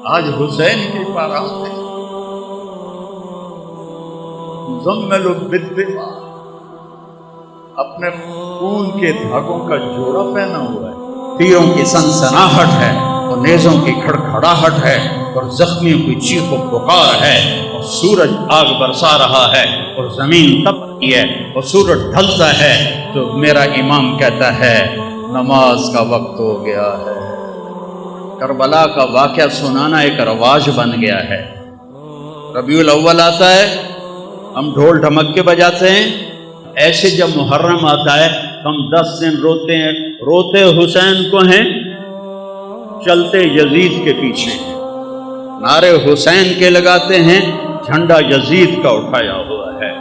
آج حسین کی بارات ہے، مزمل بالدماء، اپنے خون کے دھاگوں کا جوڑا پہنا ہوا ہے، تیروں کی سنسناہٹ ہے اور نیزوں کی کھڑکھڑاہٹ ہے اور زخمیوں کی چیخ و پکار ہے، اور سورج آگ برسا رہا ہے اور زمین تپ رہی ہے اور سورج ڈھلتا ہے تو میرا امام کہتا ہے نماز کا وقت ہو گیا ہے۔ کربلا کا واقعہ سنانا ایک رواج بن گیا ہے۔ ربیع الاول آتا ہے، ہم ڈھول ڈھمکے بجاتے ہیں، ایسے جب محرم آتا ہے ہم 10 دن روتے ہیں، روتے حسین کو ہیں، چلتے یزید کے پیچھے، نعرے حسین کے لگاتے ہیں، جھنڈا یزید کا اٹھایا ہوا ہے،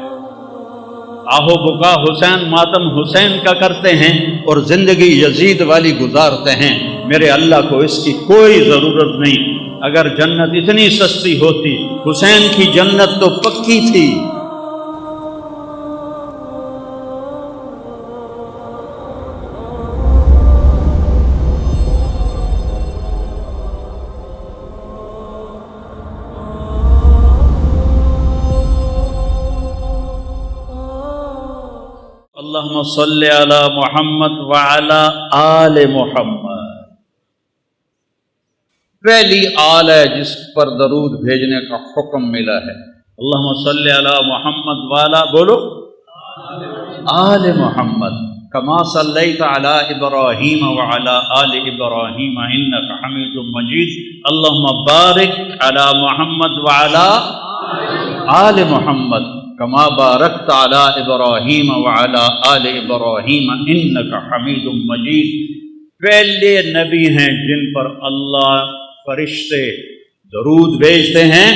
آہو بکا حسین ماتم حسین کا کرتے ہیں اور زندگی یزید والی گزارتے ہیں۔ میرے اللہ کو اس کی کوئی ضرورت نہیں، اگر جنت اتنی سستی ہوتی حسین کی جنت تو پکی تھی۔ اللہم صلی علی محمد وعلی آل محمد۔ پہلی آل ہے جس پر درود بھیجنے کا حکم ملا ہے، اللہم صلی علی محمد وعلی بولو آل محمد کما صلیت علی ابراہیم وعلی آل ابراہیم انک حمید مجید، اللہم بارک علی محمد وعلی آل محمد کما بارکت علی ابراہیم وعلی آل ابراہیم انک حمید مجید۔ پہلے نبی ہیں جن پر اللہ فرشتے درود بھیجتے ہیں،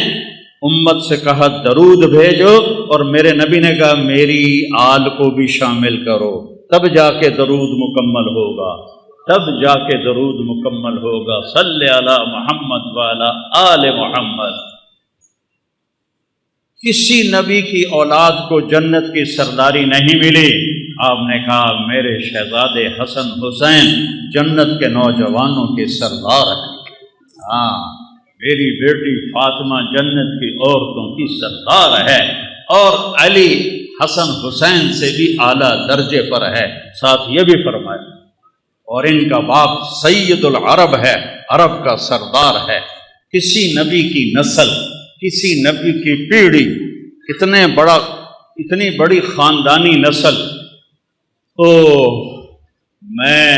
امت سے کہا درود بھیجو، اور میرے نبی نے کہا میری آل کو بھی شامل کرو، تب جا کے درود مکمل ہوگا، تب جا کے درود مکمل ہوگا۔ صلی علی محمد وعلی آل محمد۔ کسی نبی کی اولاد کو جنت کی سرداری نہیں ملی، آپ نے کہا میرے شہزادے حسن حسین جنت کے نوجوانوں کے سردار ہیں، ہاں میری بیٹی فاطمہ جنت کی عورتوں کی سردار ہے، اور علی حسن حسین سے بھی اعلیٰ درجے پر ہے۔ ساتھ یہ بھی فرمایا اور ان کا باپ سید العرب ہے، عرب کا سردار ہے۔ کسی نبی کی نسل، کسی نبی کی پیڑھی، اتنی بڑی خاندانی نسل، تو میں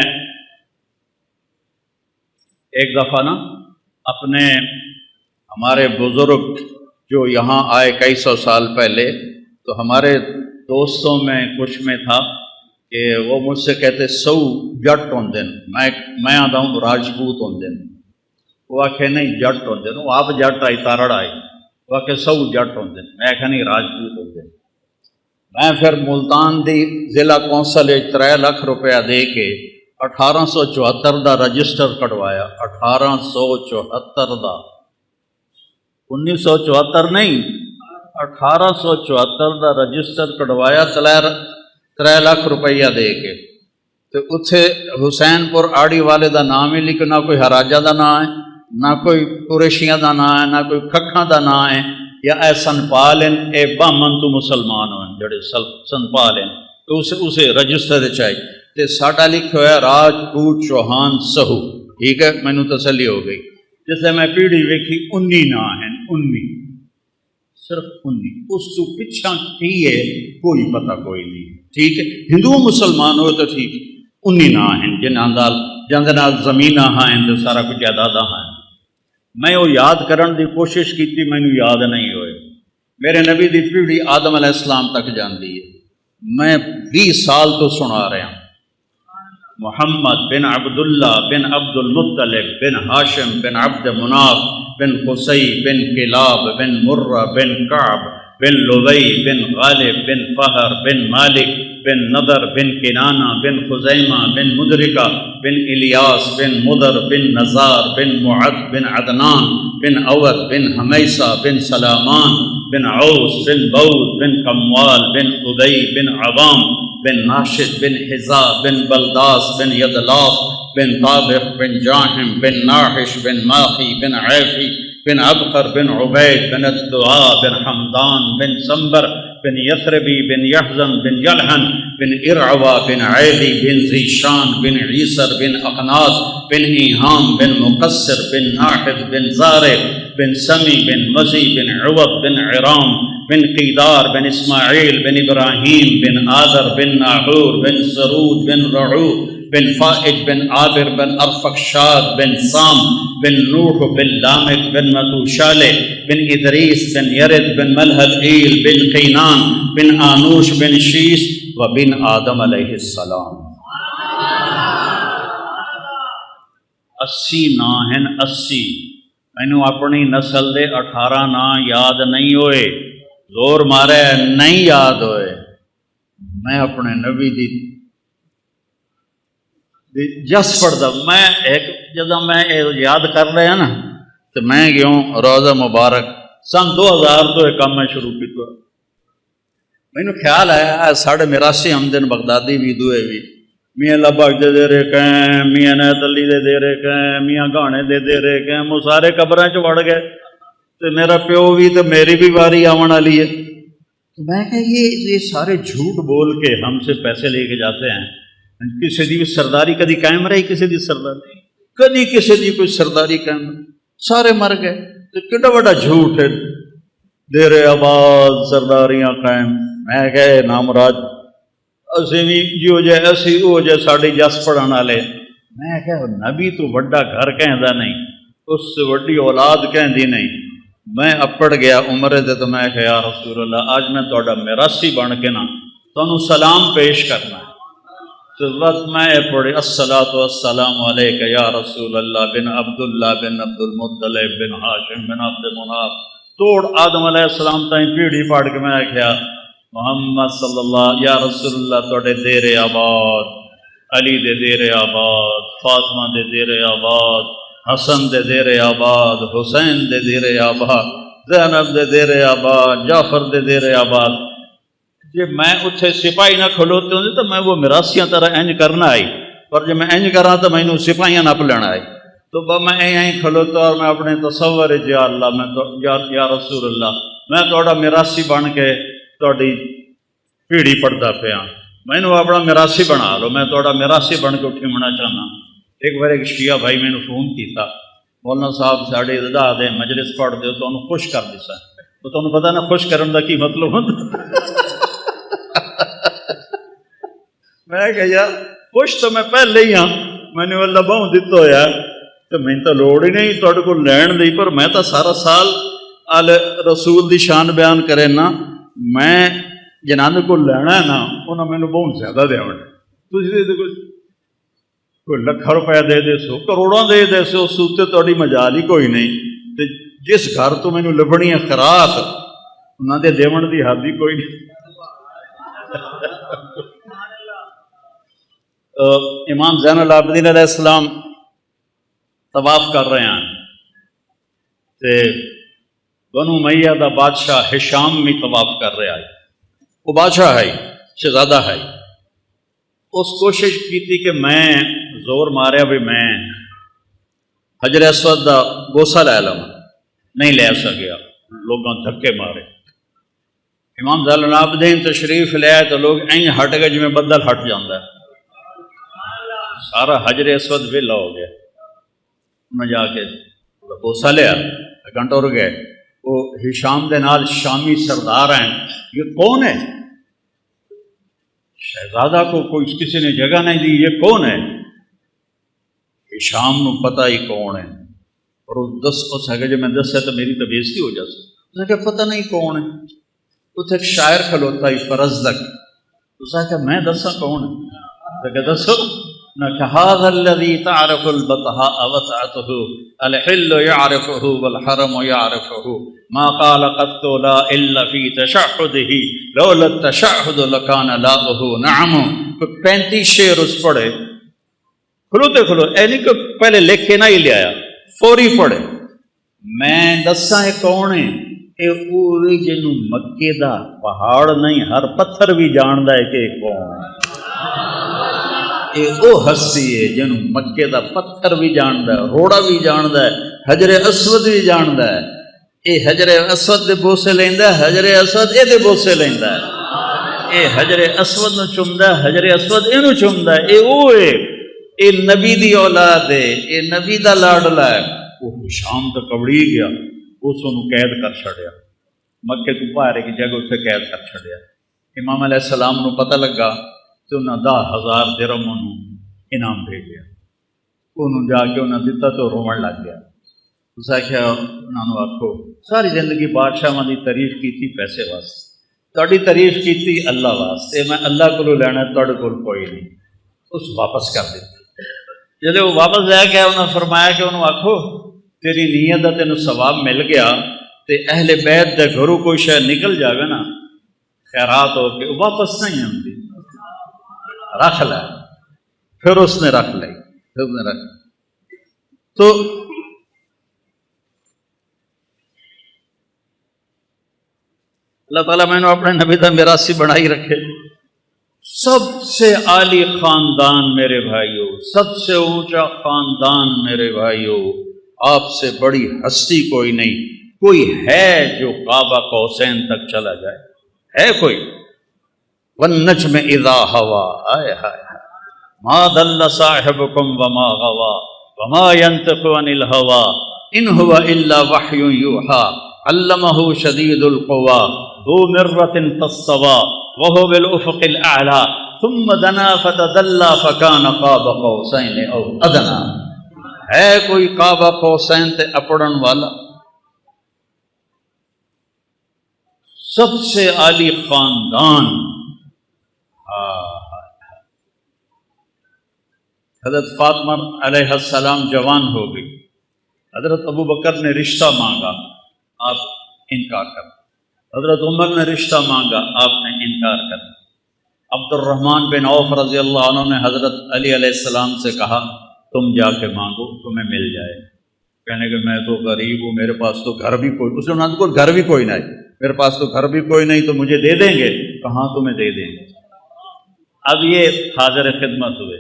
ایک دفعہ نا ہمارے بزرگ جو یہاں آئے کئی سو سال پہلے، تو ہمارے دوستوں میں کچھ میں تھا کہ وہ مجھ سے کہتے سو جٹ ہوندے، میں آتا ہوں راجپوت ہوندے، وہ آکھے نہیں جٹ ہوندے، وہ آپ جٹ آئی تارڑ آئی، وہ آکھے سو جٹ ہوندے، میں آکھے نہیں راجپوت ہوندے۔ میں پھر ملتان دی ضلع کونسل 3 لاکھ روپیہ دے کے 1874 دا رجسٹر کٹوایا، 1874 دا، 1974 نہیں، 1874 دا رجسٹر کٹوایا 3 لاکھ روپیہ دے کے، تو اتھے حسین پور آڑی والے دا نام ہی لکھ، نہ کوئی ہراجہ دا نام ہے، نہ کوئی قریشیاں دا نام ہے، نہ کوئی کھکھاں دا نام ہے، یا اے سنپال ہیں، اے بامن تو مسلمان ہیں جڑے سنپال ہیں، تو اسے رجسٹر چاہیے، تے ساڈا لکھا ہوا ہے راجپوت چوہان سہو، ٹھیک ہے، مینوں تسلی ہو گئی۔ جس سے میں پیڑھی ویکھی 19 نام ہیں، 19، صرف 19، اس تو پچھا کی ہے کوئی پتہ کوئی نہیں، ٹھیک ہے، ہندو مسلمان ہو تو ٹھیک، 19 نام ہیں جن نال زمیناں ہیں تو سارا کچھ جائیداداں ہیں۔ میں وہ یاد کرن دی کوشش کیتی، مینوں یاد نہیں ہوئے۔ میرے نبی دی پیڑھی آدم علیہ السلام تک جاندی ہے، میں 20 سال تو سنا رہا ہوں۔ محمد بن عبداللہ بن عبد المطلب بن ہاشم بن عبد مناف بن قصی بن کلاب بن مرہ بن کعب بن لبی بن غالب بن فہر بن مالک بن نضر بن کنانہ بن خزیمہ بن مدرکہ بن الیاس بن مدر بن نزار بن معد بن عدنان بن عود بن حمیسہ بن سلامان بن عوس بن بود بن کموال بن ادی بن عوام بن ناشد بن حزا بن بلداس بن یدلاف بن طابق بن جاحم بن ناحش بن ماخی بن عیفی بن عبقر بن عبید بن الدعاء بن حمدان بن سنبر بن یثربی بن یحزن بن یلحن بن ارعوا بن عیدی بن ذیشان بن عیسر بن اقناط بن ایہام بن مقصر بن ناحد بن زارع بن سمی بن مزی بن عوض بن عرام بن قیدار بن اسماعیل بن ابراہیم بن آذر بن ناحور بن سرود بن رعو بن فائج بن عابر بن ارفخشاد بن سام بن نوح بن لامک بن متوشالح بن ادریس بن یرد بن ملحد ایل بن قینان بن آنوش بن شیس و بن آدم علیہ السلام۔ 80 نام ہیں، 80۔ مینوں اپنی نسل دے 18 نام یاد نہیں ہوئے، زور مارے نہیں یاد ہوئے۔ میں اپنے نبی دی جس پڑھتا، میں ایک جدہ میں یاد کر رہا نا تو میں گیوں روزہ مبارک سن 2000 تو ایک کام میں شروع کیا۔ مینوں خیال آیا ساڑھے میراسی ہمدن بغدادی بھی دوئے بھی میاں لبک دے رہے کہیں، میاں نیت علی دے رہے کہیں، میاں گانے دے رہے کہیں، وہ سارے قبریں چ وڑ گئے تو میرا پیو بھی تو میری بھی واری آون والی ہے۔ تو میں کہ یہ سارے جھوٹ بول کے ہم سے پیسے لے کے جاتے ہیں، کسی دی سرداری کدی قائم رہی، کسی دی سرداری کدی کسی دی کوئی سرداری قائم رہی، سارے مر گئے۔ تو کڈا بڑا جھوٹ ہے، دیر آباد سرداریاں قائم۔ میں کہ نامراد اسی بھی جو جے اسی ہو جے ساڑی جس پڑھن والے۔ میں کہ نبی تو وڈا گھر کہندا نہیں، اس سے وڈی اولاد کہندی نہیں۔ میں اپڑ گیا عمر دے تو میں کہ یا رسول اللہ آج میں تہاڈا میراثی بن کے نا تانوں سلام پیش کرنا ہے۔ تو وقت میں پڑھی الصلاۃ والسلام علیک یا رسول اللہ بن عبداللہ بن عبد المطلب بن ہاشم بن عبد مناف، توڑ آدم علیہ السلام تائیں پیڑھی پاڑ کے میں کیا محمد صلی اللہ یا رسول اللہ توڑے دیر آباد، علی دے دیر آباد، فاطمہ دے دیر آباد، حسن دے دیر آباد، حسین دے دیر آباد، زینب دے دیر آباد، جعفر دے دیر آباد۔ جب میں اتھے سپاہی نہ کھلوتے ہوں تو میں وہ میراثیاں طرح انج کرنا آئی، پر جب میں انج کراں تو میں انہوں سپاہیاں نپ لینا آئی۔ تو میں یہیں کھلوتا اور میں اپنے تصور یا اللہ میں یا رسول اللہ میں توڑا میراثی بن کے توڑی پیڑھی پڑھتا پیا، میں نے اپنا میراثی بنا لو، میں توڑا میراثی بن کے اٹھی منا چاہنا۔ ایک بار ایک شیعہ بھائی میں نے فون کیتا، مولانا صاحب ساڑے ادا دے مجلس پڑھ دے تو انہوں خوش کر دیسا۔ تو انہوں پتا نا خوش کرن دا کی مطلب ہوتا؟ میں کہ یار خوش تو میں پہلے ہی ہاں، میں نے اللہ بہوں دیتا ہویا تو میں تو لوڑ ہی نہیں توڑ کو لین دی، پر میں تو سارا سال آل رسول دی شان بیان کرے نا، میں جنہاں کو لینا ہے نا انہوں میں نے بہت زیادہ دیا ہونے۔ کوئی لکھا روپے دے دے سو، کروڑوں دے دے سو، سوتے توڑی مجال ہی کوئی نہیں۔ جس گھر تو میں نے لبنی ہے خیرات انہوں نے دیون دی حادی کوئی نہیں۔ امام زین العابدین علیہ السلام طواف کر رہے ہیں تے بنو امیہ دا بادشاہ ہشام میں طواف کر رہا ہے، وہ بادشاہ ہے شہزادہ ہے۔ اس کوشش کی تھی کہ میں زور ماریا بھی میں حجر اسود دا بوسہ لے لوں، نہیں لے سکیا، لوگوں دھکے مارے۔ امام زین العابدین تشریف لے آئے تو لوگ این ہٹ گئے جی میں بدل ہٹ جاندہ ہے، سارا حجر اسود ویلا ہو گیا۔ میں جا کے بوسہ لیا، گھنٹہ رک گئے، وہ ہشام دے نال شامی سردار ہیں، یہ کون ہے؟ شہزادہ کو کوئی کسی نے جگہ نہیں دی، یہ کون ہے؟ ہشام نو پتہ ہی کون ہے، اور اس کہ جب میں دسیا تو میری تو بےزتی ہو جاتی۔ اس نے کہا پتہ نہیں کون ہے۔ اتنے ایک شاعر کھلوتا ہی فرزدق، اس نے کہا میں دسا کون ہے؟ اس نے کہا دسو نہ کہ هذا الذي تعرف البطحاء وسعته الحل يعرفه والحرم يعرفه ما قال قط لا الا في تشهده لولا التشهد لكان لاؤه نعم۔ 35 شعر اس پڑھے کھلوتے کھلو، اینی کہ پہلے لکھ کے نہ ہی لے آیا، فوری پڑھے۔ میں دساں کون ہے؟ اے اوہی جنوں مکے دا پہاڑ نہیں ہر پتھر بھی جاندا ہے کہ کون ہے۔ یہ وہ ہستی ہے جنہوں مکے دا پتھر بھی جاندا ہے، روڑا بھی جاندا ہے، حجر اسود بھی جاندا ہے. یہ حجر اسود دے بوسے لیندا ہے، حجر اسود اے دے بوسے لیندا ہے. اے حجر اسود نو چومدا ہے، حجر اسود اینو چومدا ہے. اے او ہے، اے نبی دی اولاد ہے، اے نبی دا لاڈلا ہے. وہ شام تے کبڑی گیا، اس نو قید کر چھڑیا، مکے تو باہر کی جگہ اتنے قید کر چھڑیا. امام علیہ السلام نو پتہ لگا تو انہاں 10,000 درہم انعام بھیجیا. انہوں جا کے انہاں دتا تو رومن لگ گیا. اس آخیا انہوں نے آخو ساری زندگی بادشاہ دی تعریف کی پیسے واسطے، تہاڈی تعریف کی اللہ واسطے، میں اللہ کو لینا تہاڈے کول کوئی نہیں. اس واپس کر دیتی. جب وہ واپس لے گیا انہوں نے فرمایا کہ انہوں آخو تیری نیت کا تینوں ثواب مل گیا تے اہل بیت دے گھروں کوئی شے نکل جاوے نا خیرات ہو کے واپس نہیں آتی، رکھ لے. پھر اس نے رکھ لی. تو اللہ تعالیٰ میں نے اپنے نبی دا میراثی بنائی رکھے. سب سے عالی خاندان میرے بھائیوں، سب سے اونچا خاندان میرے بھائیوں، آپ سے بڑی ہستی کوئی نہیں. کوئی ہے جو کعبہ قوسین تک چلا جائے؟ ہے کوئی؟ والنجم اذا ہوا، آئے ہائے ما ضل صاحبکم وما غوا وما ينطق عن الہوا ان هو الا وحی یوحی علمہ شدید القوی ذو مرۃ فاستوی وهو بالافق الاعلی ثم دنا فتدلی فکان قاب قوسین او ادنی. ہے کوئی کعبہ قوسین تے اپڑن والا؟ سب سے عالی خاندان. حضرت فاطمہ علیہ السلام جوان ہو گئی. حضرت ابو بکر نے رشتہ مانگا، آپ انکار کر. حضرت عمر نے رشتہ مانگا، آپ نے انکار کر. عبد الرحمن بن عوف رضی اللہ عنہ نے حضرت علی علیہ السلام سے کہا تم جا کے مانگو تمہیں مل جائے. کہنے کہ میں تو غریب ہوں، میرے پاس تو گھر بھی کوئی، اس نے کو گھر بھی کوئی نہیں، میرے پاس تو گھر بھی کوئی نہیں، تو مجھے دے دیں گے؟ کہاں تمہیں دے دیں گے. اب یہ حاضر خدمت ہوئے.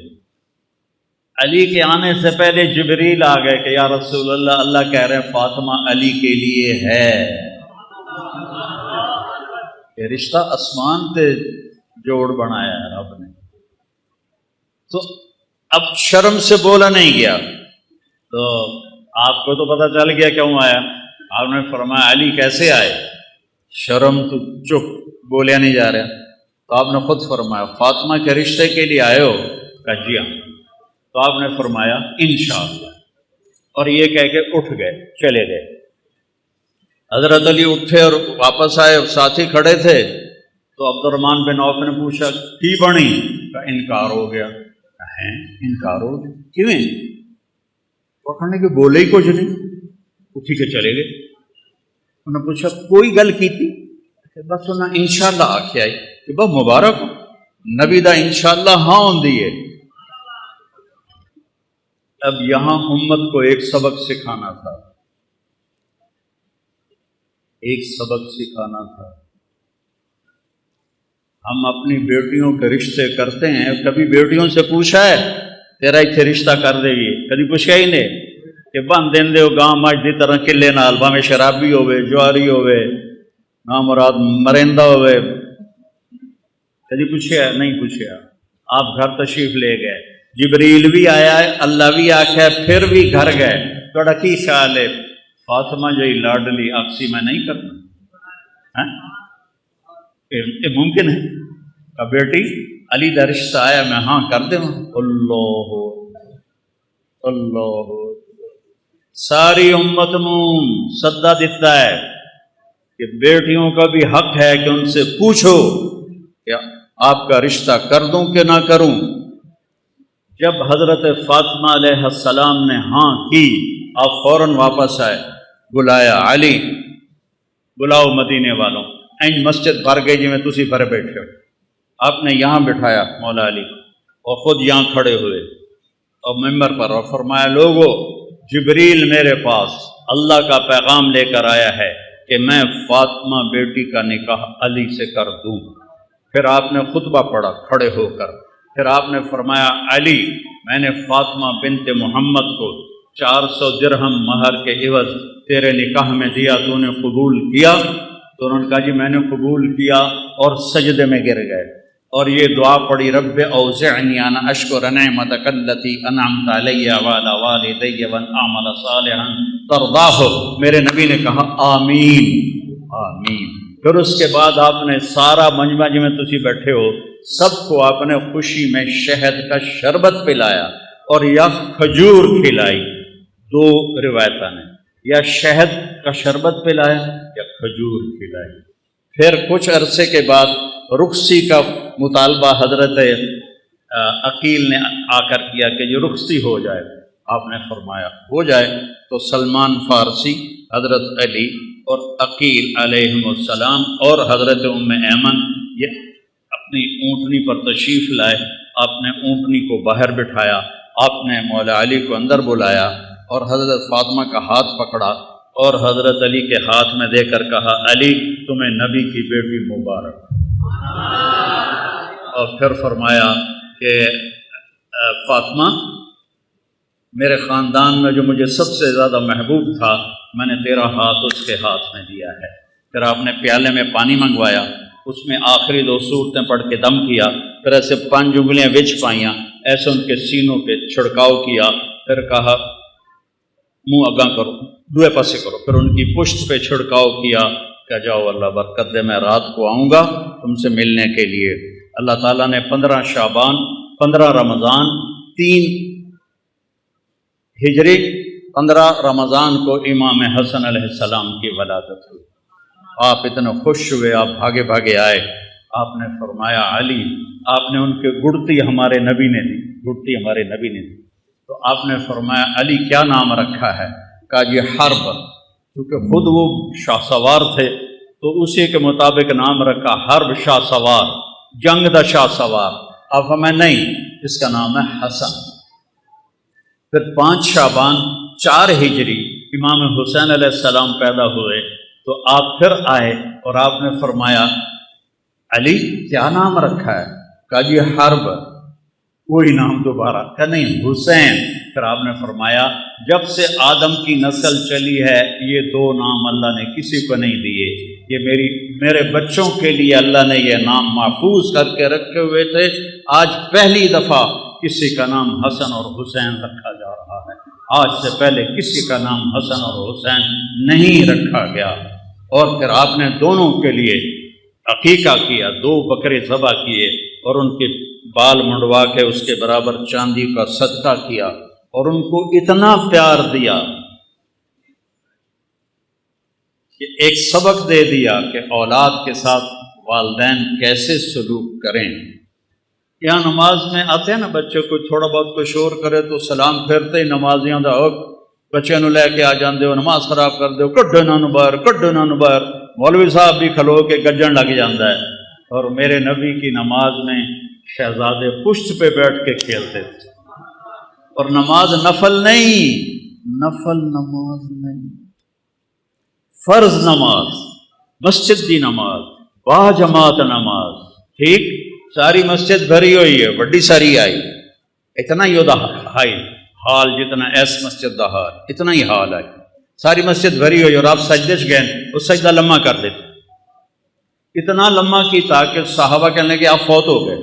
علی کے آنے سے پہلے جبریل آ گئے کہ یا رسول اللہ، اللہ کہہ رہے ہیں فاطمہ علی کے لیے ہے. یہ رشتہ آسمان تے جوڑ بنایا ہے رب نے. تو اب شرم سے بولا نہیں گیا. تو آپ کو تو پتہ چل گیا کیوں آیا. آپ نے فرمایا علی کیسے آئے؟ شرم تو چپ، بولیا نہیں جا رہا. تو آپ نے خود فرمایا فاطمہ کے رشتے کے لیے آئے ہو؟ کہا جی ہاں. تو آپ نے فرمایا انشاءاللہ، اور یہ کہہ کے اٹھ گئے، چلے گئے. حضرت علی اٹھے اور واپس آئے، اور ساتھی کھڑے تھے. تو عبد الرحمن بن عوف نے پوچھا کی بنی؟ کہا انکار ہو گیا. ہیں انکار ہو گیا؟ کیوں؟ پکڑنے کے بولے ہی کچھ نہیں، اٹھی کے چلے گئے. انہوں نے پوچھا کوئی گل کی تھی؟ بس انہیں انشاءاللہ آکھیا ہے کہ بہت مبارک ہو، نبی دا انشاءاللہ ہاں ہوندی ہے. اب یہاں امت کو ایک سبق سکھانا تھا، ایک سبق سکھانا تھا. ہم اپنی بیٹیوں کے رشتے کرتے ہیں، کبھی بیٹیوں سے پوچھا ہے تیرا اتنے رشتہ کر دے گی؟ کبھی پوچھا ہی نہیں کہ بن دین دے گاں مجھ دی طرح کلے نال، بھاویں شرابی ہوئے، جواری ہوئے، نامراد مرندہ ہوئے. کبھی پوچھا؟ نہیں پوچھا. آپ گھر تشریف لے گئے، جبریل بھی آیا ہے، اللہ بھی آخیا، پھر بھی گھر گئے. تھوڑا کی خیال ہے فاطمہ جی لاڈلی آکسی میں نہیں کرنا؟ یہ ممکن ہے کہ بیٹی علی دا رشتہ آیا میں ہاں کر دوں؟ اللہ اللہ. ساری امت نو سدا دیتا ہے کہ بیٹیوں کا بھی حق ہے کہ ان سے پوچھو کہ آپ کا رشتہ کر دوں کہ نہ کروں. جب حضرت فاطمہ علیہ السلام نے ہاں کی، آپ فوراً واپس آئے. بلایا علی بلاؤ مدینے والوں. این مسجد بھر گئی جی میں تسی بھر بیٹھے ہو. آپ نے یہاں بٹھایا مولا علی کو، اور خود یہاں کھڑے ہوئے اور ممبر پر، اور فرمایا لوگو جبریل میرے پاس اللہ کا پیغام لے کر آیا ہے کہ میں فاطمہ بیٹی کا نکاح علی سے کر دوں. پھر آپ نے خطبہ پڑھا کھڑے ہو کر پھر آپ نے فرمایا علی میں نے فاطمہ بنت محمد کو 400 درہم مہر کے عوض تیرے نکاح میں دیا، تو نے قبول کیا؟ تو انہوں نے کہا جی میں نے قبول کیا، اور سجدے میں گر گئے اور یہ دعا پڑھی رب اوزعنی ان اشکر نعمتک التی انعمت علی وعلی والدی وان اعمل صالحا ترضاہ۔ میرے نبی نے کہا آمین آمین۔ پھر اس کے بعد آپ نے سارا مجمع جی میں تسی بیٹھے ہو سب کو آپ نے خوشی میں شہد کا شربت پلایا اور یا کھجور کھلائی، دو روایتیں نے، یا شہد کا شربت پلایا یا کھجور کھلائی۔ پھر کچھ عرصے کے بعد رخصی کا مطالبہ حضرت عقیل نے آ کر کیا کہ یہ رخصتی ہو جائے، آپ نے فرمایا ہو جائے۔ تو سلمان فارسی، حضرت علی اور عقیل علیہ السلام اور حضرت ام ایمن یہ اپنی اونٹنی پر تشریف لائے۔ آپ نے اونٹنی کو باہر بٹھایا، آپ نے مولا علی کو اندر بلایا اور حضرت فاطمہ کا ہاتھ پکڑا اور حضرت علی کے ہاتھ میں دے کر کہا علی تمہیں نبی کی بیٹی مبارک۔ اور پھر فرمایا کہ فاطمہ میرے خاندان میں جو مجھے سب سے زیادہ محبوب تھا میں نے تیرا ہاتھ اس کے ہاتھ میں دیا ہے۔ پھر آپ نے پیالے میں پانی منگوایا، اس میں آخری 2 صورتیں پڑھ کے دم کیا، پھر ایسے 5 انگلیاں وچ پائیاں، ایسے ان کے سینوں پہ چھڑکاؤ کیا، پھر کہا منہ اگاں کرو، دوے پاسے کرو، پھر ان کی پشت پہ چھڑکاؤ کیا کہ جاؤ اللہ برکت دے، میں رات کو آؤں گا تم سے ملنے کے لیے۔ اللہ تعالیٰ نے 15 شعبان، 15 رمضان، 3 ہجری، 15 رمضان کو امام حسن علیہ السلام کی ولادت ہوئی۔ آپ اتنے خوش ہوئے، آپ بھاگے بھاگے آئے، آپ نے فرمایا علی، آپ نے ان کے گڑتی ہمارے نبی نے دی، گڑتی ہمارے نبی نے دی، تو آپ نے فرمایا علی کیا نام رکھا ہے؟ کہا جی حرب، کیونکہ خود وہ شاہ سوار تھے تو اسی کے مطابق نام رکھا حرب، شاہ سوار، جنگ دا شاہ سوار۔ اب ہمیں نہیں، اس کا نام ہے حسن۔ پھر 5 شعبان 4 ہجری امام حسین علیہ السلام پیدا ہوئے تو آپ پھر آئے اور آپ نے فرمایا علی کیا نام رکھا ہے؟ کہا جی حرب، کوئی نام دوبارہ؟ کہا نہیں حسین۔ پھر آپ نے فرمایا جب سے آدم کی نسل چلی ہے یہ 2 نام اللہ نے کسی کو نہیں دیے، یہ میرے بچوں کے لیے اللہ نے یہ نام محفوظ کر کے رکھے ہوئے تھے، آج پہلی دفعہ کسی کا نام حسن اور حسین رکھا جا رہا ہے، آج سے پہلے کسی کا نام حسن اور حسین نہیں رکھا گیا۔ اور پھر آپ نے دونوں کے لیے عقیقہ کیا، 2 بکرے ذبح کیے اور ان کے بال منڈوا کے اس کے برابر چاندی کا صدقہ کیا اور ان کو اتنا پیار دیا کہ ایک سبق دے دیا کہ اولاد کے ساتھ والدین کیسے سلوک کریں۔ یہاں نماز میں آتے ہیں نا بچے کو تھوڑا بہت کوئی شور کرے تو سلام پھیرتے ہی نمازیاں دا بچے نو لے کے آ جاندے ہو، نماز خراب کر دے ہو، کڈو نہ نو باہر، کڈو نہ نو باہر۔ مولوی صاحب بھی کھلو کے گجن لگ جاندہ ہے۔ اور میرے نبی کی نماز میں شہزادے پشت پہ بیٹھ کے کھیلتے تھے، اور نماز نفل نہیں، نفل نماز نہیں، فرض نماز، مسجد دی نماز، با جماعت نماز، ٹھیک؟ ساری مسجد بھری ہوئی ہے، بڑی ساری آئی، اتنا ہی ہوتا حال جتنا ایس مسجد دا حال، اتنا ہی حال ہے، ساری مسجد بھری ہوئی اور آپ سجدے چ گئے، وہ سجدہ لمحہ کر دیتے، اتنا لمحہ کی تاکہ صحابہ کہنے لگے آپ فوت ہو گئے۔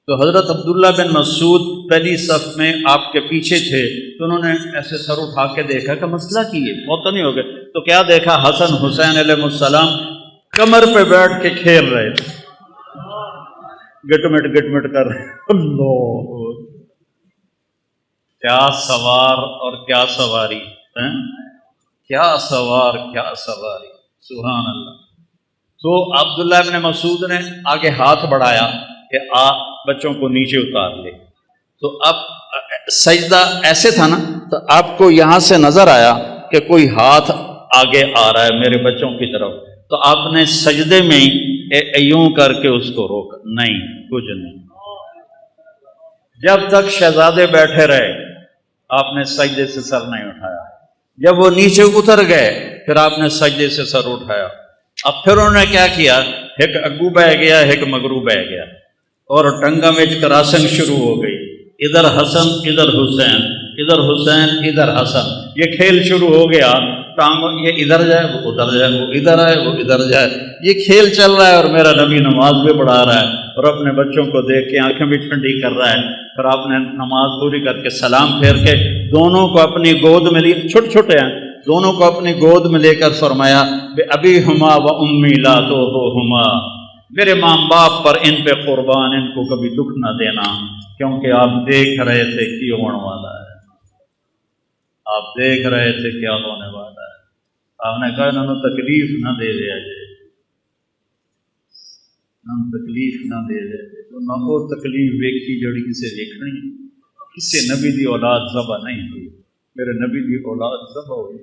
تو حضرت عبداللہ بن مسعود پہلی صف میں آپ کے پیچھے تھے، تو انہوں نے ایسے سر اٹھا کے دیکھا کہ مسئلہ کی ہے، فوت نہیں ہو گئے؟ تو کیا دیکھا؟ حسن حسین علیہ السلام کمر پہ بیٹھ کے کھیل رہے تھے، گٹ مٹ کر رہے۔ اللہ، کیا سوار اور کیا سواری، کیا سوار کیا سواری، سبحان اللہ۔ تو عبداللہ ابن مسعود نے آگے ہاتھ بڑھایا کہ بچوں کو نیچے اتار لے، تو اب سجدہ ایسے تھا نا، تو آپ کو یہاں سے نظر آیا کہ کوئی ہاتھ آگے آ رہا ہے میرے بچوں کی طرف، تو آپ نے سجدے میں ہی یوں کر کے اس کو روکا، نہیں کچھ نہیں، جب تک شہزادے بیٹھے رہے آپ نے سجدے سے سر نہیں اٹھایا، جب وہ نیچے اتر گئے پھر آپ نے سجدے سے سر اٹھایا۔ اب پھر انہوں نے کیا کیا؟ ایک اگو بہ گیا، ایک مگرو بہ گیا، اور ٹنگا میں کراسنگ شروع ہو گئی، ادھر حسن ادھر حسین، ادھر حسین ادھر حسن، یہ کھیل شروع ہو گیا۔ ٹانگوں یہ ادھر جائے وہ ادھر جائے، وہ ادھر آئے وہ ادھر جائے، یہ کھیل چل رہا ہے، اور میرا نبی نماز بھی پڑھا رہا ہے اور اپنے بچوں کو دیکھ کے آنکھیں بھی ٹھنڈی کر رہا ہے۔ پھر آپ نے نماز پوری کر کے سلام پھیر کے دونوں کو اپنی گود میں لی، چھوٹے چھوٹے ہیں، دونوں کو اپنی گود میں لے کر فرمایا کہ ابی ہما و امی لا تؤذوہما، میرے ماں باپ پر ان پہ قربان، ان کو کبھی دکھ نہ دینا، کیونکہ آپ دیکھ رہے تھے کی ہونے والا ہے، آپ دیکھ رہے تھے کیا ہونے والا ہے۔ آپ نے کہا انہوں نے تکلیف نہ دے دیا جائے، انہوں تکلیف نہ دے دے، تو نہ وہ تکلیف ویکھی جڑی کسے دیکھنی، کسے نبی دی اولاد ذبح نہیں ہوئی، میرے نبی دی اولاد ذبح ہوئی۔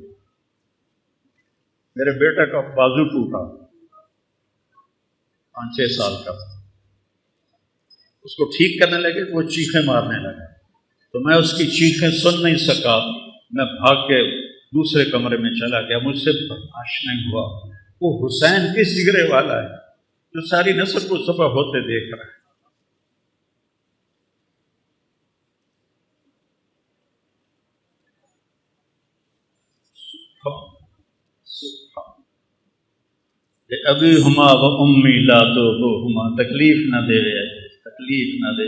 میرے بیٹے کا بازو ٹوٹا، 5-6 سال کا، اس کو ٹھیک کرنے لگے وہ چیخیں مارنے لگا، تو میں اس کی چیخیں سن نہیں سکا، میں بھاگ کے دوسرے کمرے میں چلا گیا، مجھ سے برداشت نہیں ہوا۔ وہ حسین کس جگرے والا ہے جو ساری نسل کو ذبح ہوتے دیکھ رہا ہے۔ ابھی ہما و امی لا تؤذوہما، تکلیف نہ دے، تکلیف نہ دے۔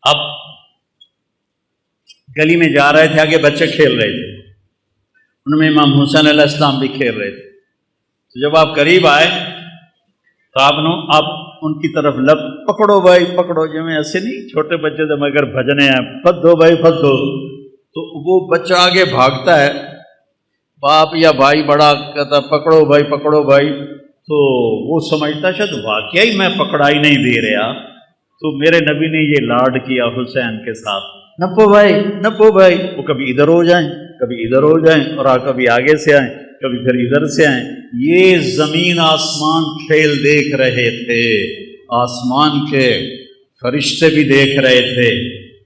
اب گلی میں جا رہے تھے، آگے بچے کھیل رہے تھے، ان میں امام حسین علیہ السلام بھی کھیل رہے تھے، تو جب آپ قریب آئے تو آپ ان کی طرف لب پکڑو بھائی پکڑو، جو میں ایسے نہیں چھوٹے بچے تھے مگر بھجنے ہیں، پھد دو بھائی پھد دو، تو وہ بچہ آگے بھاگتا ہے، باپ یا بھائی بڑا کہتا پکڑو بھائی پکڑو بھائی، تو وہ سمجھتا شاید واقعی میں پکڑائی نہیں دے رہا، تو میرے نبی نے یہ لاڈ کیا حسین کے ساتھ، نپو بھائی نپو بھائی، وہ کبھی ادھر ہو جائیں کبھی ادھر ہو جائیں، اور کبھی آگے سے آئیں کبھی پھر ادھر سے آئیں۔ یہ زمین آسمان کھیل دیکھ رہے تھے، آسمان کے فرشتے بھی دیکھ رہے تھے